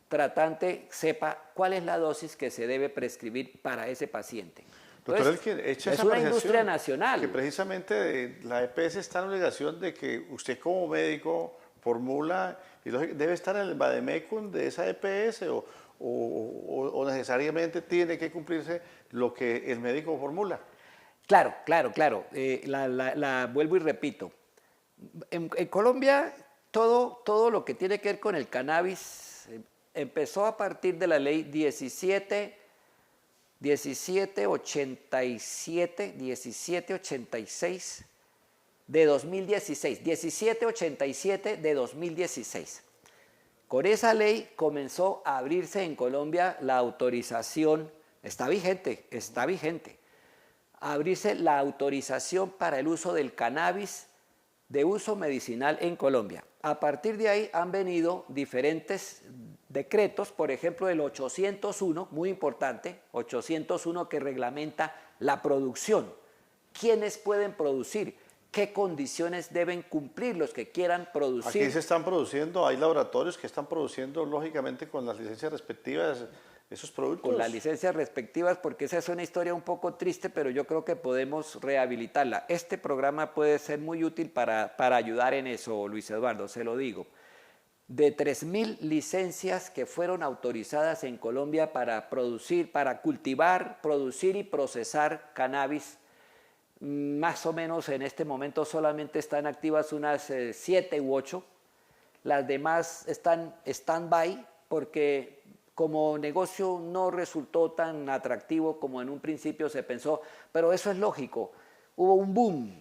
tratante sepa cuál es la dosis que se debe prescribir para ese paciente. Doctor Elkin, echa es esa una industria nacional. Que precisamente la EPS está en obligación de que usted como médico formula, y debe estar en el vademecum de esa EPS o necesariamente tiene que cumplirse lo que el médico formula. Claro. Vuelvo y repito. En Colombia todo lo que tiene que ver con el cannabis empezó a partir de la ley 17 1786 de 2016. 1787 de 2016. Con esa ley comenzó a abrirse en Colombia la autorización, está vigente, a abrirse la autorización para el uso del cannabis de uso medicinal en Colombia. A partir de ahí han venido diferentes decretos, por ejemplo el 801, muy importante, 801 que reglamenta la producción. ¿Quiénes pueden producir? ¿Qué condiciones deben cumplir los que quieran producir? Aquí se están produciendo, hay laboratorios que están produciendo lógicamente con las licencias respectivas esos productos. Con las licencias respectivas, porque esa es una historia un poco triste, pero yo creo que podemos rehabilitarla. Este programa puede ser muy útil para ayudar en eso, Luis Eduardo, se lo digo. De 3.000 licencias que fueron autorizadas en Colombia para producir, para cultivar, producir y procesar cannabis, más o menos en este momento solamente están activas unas 7 u 8. Las demás están stand-by porque como negocio no resultó tan atractivo como en un principio se pensó, pero eso es lógico. Hubo un boom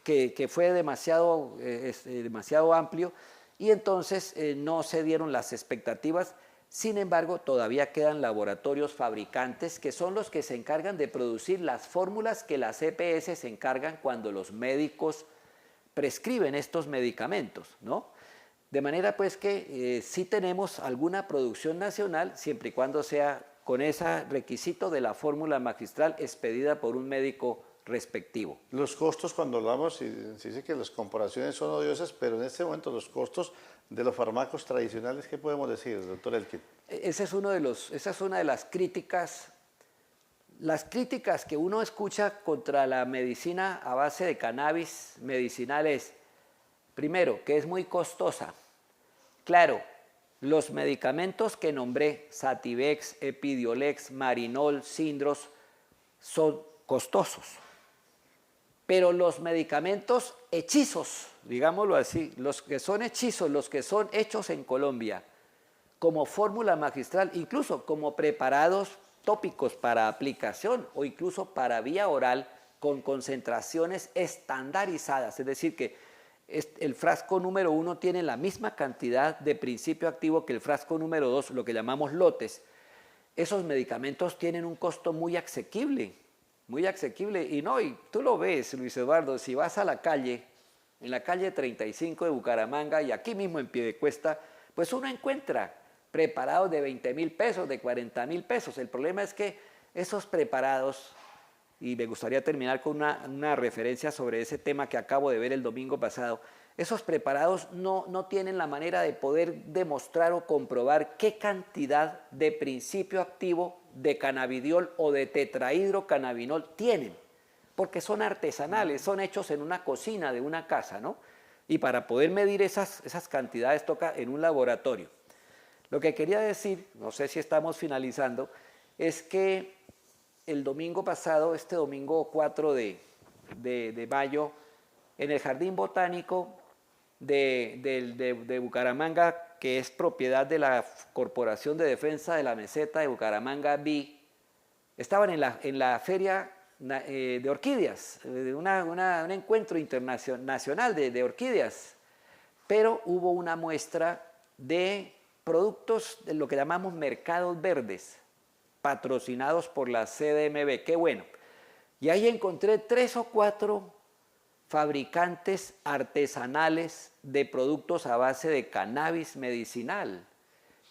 que fue demasiado amplio y entonces no se dieron las expectativas. Sin embargo, todavía quedan laboratorios fabricantes que son los que se encargan de producir las fórmulas que las EPS se encargan cuando los médicos prescriben estos medicamentos, ¿no? De manera pues que sí tenemos alguna producción nacional siempre y cuando sea con ese requisito de la fórmula magistral expedida por un médico respectivo. Los costos, cuando hablamos, y se dice que las comparaciones son odiosas, pero en este momento los costos de los fármacos tradicionales, ¿qué podemos decir, doctor Elkin? Esa es una de las críticas que uno escucha contra la medicina a base de cannabis medicinal es, primero, que es muy costosa. Claro, los medicamentos que nombré, Sativex, Epidiolex, Marinol, Sindros, son costosos. Pero los medicamentos hechizos, digámoslo así, los que son hechizos, los que son hechos en Colombia, como fórmula magistral, incluso como preparados tópicos para aplicación o incluso para vía oral con concentraciones estandarizadas, es decir, que el frasco número 1 tiene la misma cantidad de principio activo que el frasco número 2, lo que llamamos lotes. Esos medicamentos tienen un costo muy asequible, y tú lo ves, Luis Eduardo, si vas a la calle, en la calle 35 de Bucaramanga y aquí mismo en Piedecuesta, pues uno encuentra preparados de 20.000 pesos, de 40.000 pesos. El problema es que esos preparados, y me gustaría terminar con una referencia sobre ese tema que acabo de ver el domingo pasado, esos preparados no tienen la manera de poder demostrar o comprobar qué cantidad de principio activo de cannabidiol o de tetrahidrocannabinol tienen, porque son artesanales, son hechos en una cocina de una casa, ¿no? Y para poder medir esas cantidades toca en un laboratorio. Lo que quería decir, no sé si estamos finalizando, es que el domingo pasado, este domingo 4 de mayo, en el Jardín Botánico de Bucaramanga, que es propiedad de la Corporación de Defensa de la Meseta de Bucaramanga, BI, estaban en la feria de orquídeas, un encuentro internacional de orquídeas, pero hubo una muestra de productos de lo que llamamos mercados verdes, patrocinados por la CDMB, qué bueno. Y ahí encontré 3 o 4 fabricantes artesanales de productos a base de cannabis medicinal,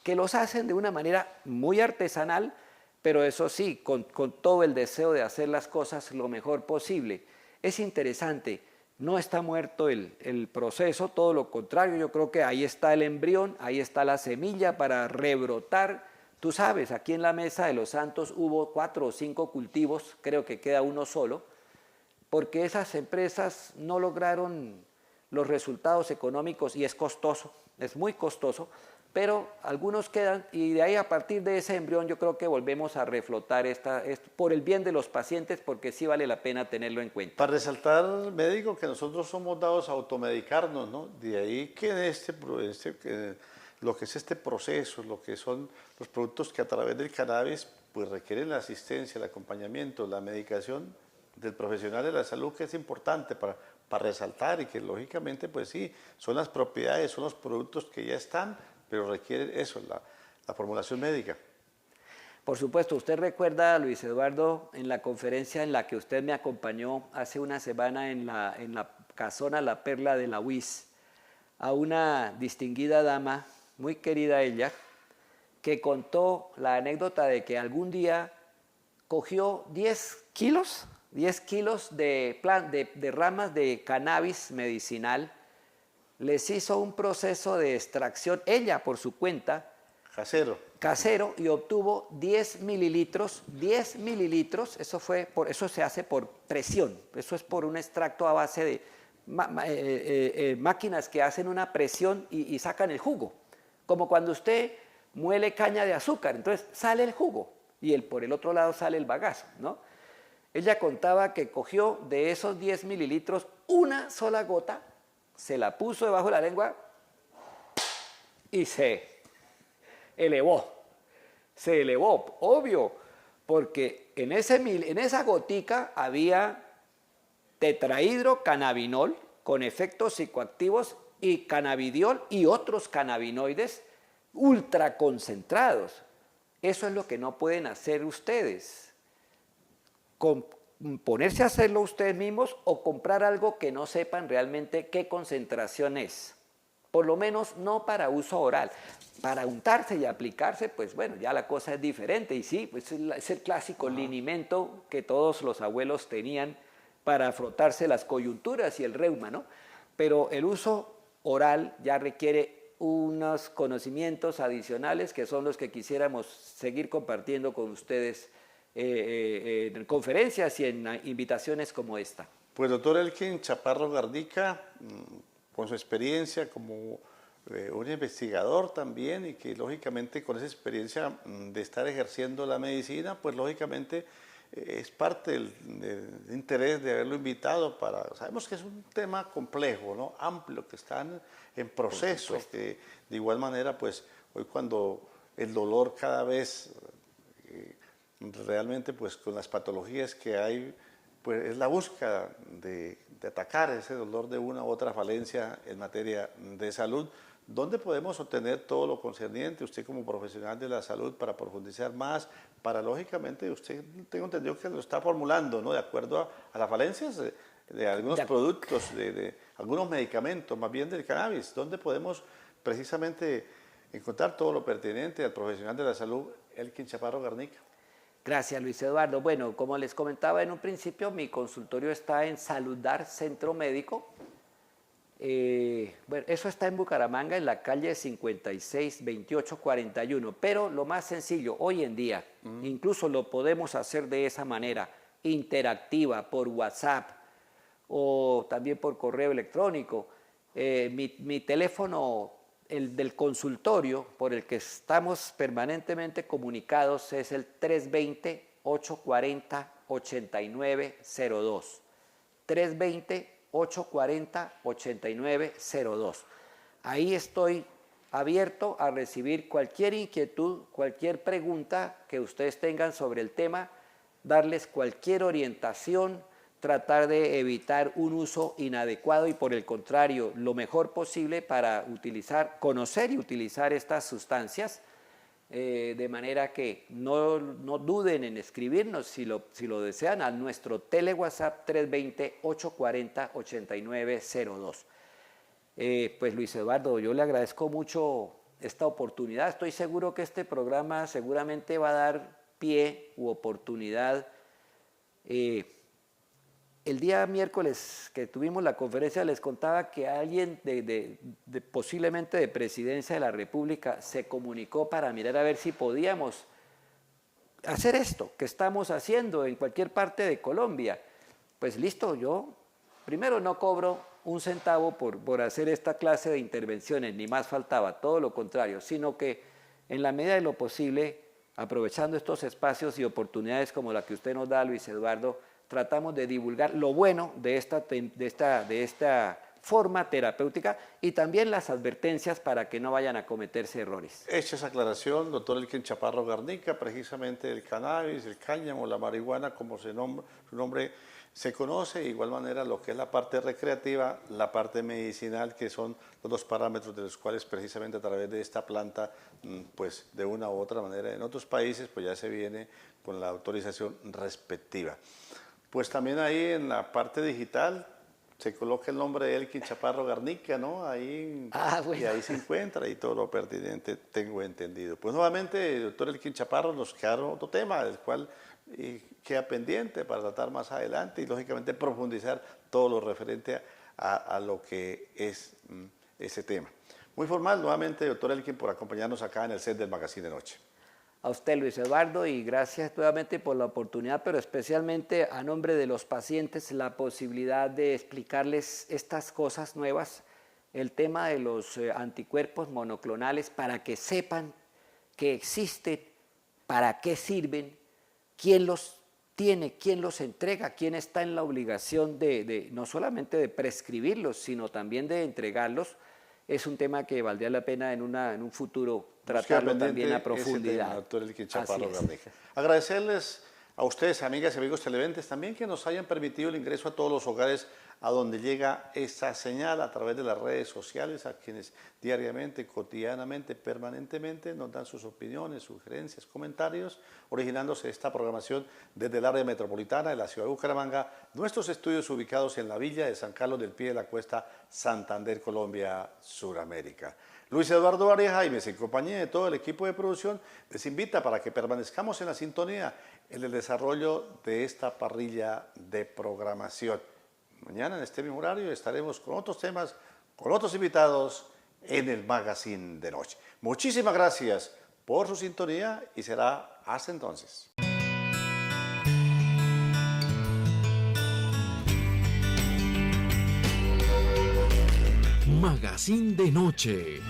que los hacen de una manera muy artesanal, pero eso sí, con todo el deseo de hacer las cosas lo mejor posible. Es interesante, no está muerto el proceso, todo lo contrario, yo creo que ahí está el embrión, ahí está la semilla para rebrotar. Tú sabes, aquí en la Mesa de los Santos hubo 4 o 5 cultivos, creo que queda uno solo, porque esas empresas no lograron los resultados económicos y es costoso, es muy costoso, pero algunos quedan y de ahí a partir de ese embrión yo creo que volvemos a reflotar esto por el bien de los pacientes porque sí vale la pena tenerlo en cuenta. Para resaltar, médico, que nosotros somos dados a automedicarnos, ¿no? De ahí que lo que es este proceso, lo que son los productos que a través del cannabis pues requieren la asistencia, el acompañamiento, la medicación del profesional de la salud, que es importante para resaltar y que lógicamente pues sí, son las propiedades, son los productos que ya están, pero requieren eso, la formulación médica. Por supuesto, usted recuerda, Luis Eduardo, en la conferencia en la que usted me acompañó hace una semana en la casona La Perla de la UIS, a una distinguida dama, muy querida ella, que contó la anécdota de que algún día cogió 10 kilos de ramas de cannabis medicinal, les hizo un proceso de extracción, ella por su cuenta, casero, y obtuvo 10 mililitros, eso se hace por presión, eso es por un extracto a base de máquinas que hacen una presión y sacan el jugo, como cuando usted muele caña de azúcar, entonces sale el jugo y por el otro lado sale el bagazo, ¿no? Ella contaba que cogió de esos 10 mililitros una sola gota, se la puso debajo de la lengua y se elevó, obvio, porque en esa gotica había tetrahidrocannabinol con efectos psicoactivos y cannabidiol y otros cannabinoides ultraconcentrados. Eso es lo que no pueden hacer ustedes. Ponerse a hacerlo ustedes mismos o comprar algo que no sepan realmente qué concentración es. Por lo menos no para uso oral. Para untarse y aplicarse, pues bueno, ya la cosa es diferente. Y sí, pues es el clásico linimento que todos los abuelos tenían para frotarse las coyunturas y el reuma, ¿no? Pero el uso oral ya requiere unos conocimientos adicionales que son los que quisiéramos seguir compartiendo con ustedes en conferencias y en invitaciones como esta. Pues doctor Elkin Chaparro Garnica, con su experiencia como un investigador también y que lógicamente con esa experiencia de estar ejerciendo la medicina, pues lógicamente es parte del interés de haberlo invitado sabemos que es un tema complejo, ¿no? Amplio, que están en proceso, que de igual manera pues hoy cuando el dolor cada vez realmente pues con las patologías que hay, pues es la búsqueda de atacar ese dolor de una u otra falencia en materia de salud. ¿Dónde podemos obtener todo lo concerniente, usted como profesional de la salud, para profundizar más, para lógicamente, usted tengo entendido que lo está formulando, ¿no? De acuerdo a las falencias de algunos productos, de algunos medicamentos, más bien del cannabis? ¿Dónde podemos precisamente encontrar todo lo pertinente al profesional de la salud, Elkin Chaparro Garnica? Gracias, Luis Eduardo. Bueno, como les comentaba en un principio, mi consultorio está en Saludar Centro Médico. Bueno, eso está en Bucaramanga, en la calle 56-28-41, pero lo más sencillo, hoy en día, incluso lo podemos hacer de esa manera, interactiva, por WhatsApp o también por correo electrónico. Mi teléfono, el del consultorio, por el que estamos permanentemente comunicados, es el 320-840-8902. 320-840-8902. Ahí estoy abierto a recibir cualquier inquietud, cualquier pregunta que ustedes tengan sobre el tema, darles cualquier orientación, tratar de evitar un uso inadecuado y por el contrario, lo mejor posible para conocer y utilizar estas sustancias, de manera que no duden en escribirnos si lo desean a nuestro tele-WhatsApp 320-840-8902. Pues Luis Eduardo, yo le agradezco mucho esta oportunidad. Estoy seguro que este programa seguramente va a dar pie u oportunidad. El día miércoles que tuvimos la conferencia les contaba que alguien posiblemente de Presidencia de la República se comunicó para mirar a ver si podíamos hacer esto que estamos haciendo en cualquier parte de Colombia. Pues listo, yo primero no cobro un centavo por hacer esta clase de intervenciones, ni más faltaba, todo lo contrario, sino que en la medida de lo posible, aprovechando estos espacios y oportunidades como la que usted nos da, Luis Eduardo, tratamos de divulgar lo bueno de esta forma terapéutica y también las advertencias para que no vayan a cometerse errores. Hecha esa aclaración, doctor Elkin Chaparro Garnica, precisamente el cannabis, el cáñamo, la marihuana, como su nombre se conoce, de igual manera lo que es la parte recreativa, la parte medicinal, que son los dos parámetros de los cuales precisamente a través de esta planta, pues de una u otra manera en otros países, pues ya se viene con la autorización respectiva. Pues también ahí en la parte digital, se coloca el nombre de Elkin Chaparro Garnica, ¿no? Ahí, Bueno. y ahí se encuentra y todo lo pertinente, tengo entendido. Pues nuevamente, doctor Elkin Chaparro, nos queda otro tema, del cual queda pendiente para tratar más adelante y, lógicamente, profundizar todo lo referente a lo que es ese tema. Muy formal, nuevamente, doctor Elkin, por acompañarnos acá en el set del Magazine de Noche. A usted, Luis Eduardo, y gracias nuevamente por la oportunidad, pero especialmente a nombre de los pacientes, la posibilidad de explicarles estas cosas nuevas, el tema de los anticuerpos monoclonales, para que sepan que existen, para qué sirven, quién los tiene, quién los entrega, quién está en la obligación de no solamente de prescribirlos, sino también de entregarlos. Es un tema que valdría la pena en un futuro tratarlo también a profundidad. Doctor Elkin Chaparro Garnica. Agradecerles a ustedes, amigas y amigos televidentes, también que nos hayan permitido el ingreso a todos los hogares a donde llega esta señal a través de las redes sociales, a quienes diariamente, cotidianamente, permanentemente nos dan sus opiniones, sugerencias, comentarios, originándose esta programación desde el área metropolitana de la ciudad de Bucaramanga, nuestros estudios ubicados en la villa de San Carlos del Pie de la Cuesta, Santander, Colombia, Suramérica. Luis Eduardo Arias Jaimes, en compañía de todo el equipo de producción, les invita para que permanezcamos en la sintonía en el desarrollo de esta parrilla de programación. Mañana en este mismo horario estaremos con otros temas, con otros invitados en el Magazine de Noche. Muchísimas gracias por su sintonía y será hasta entonces. Magazine de Noche.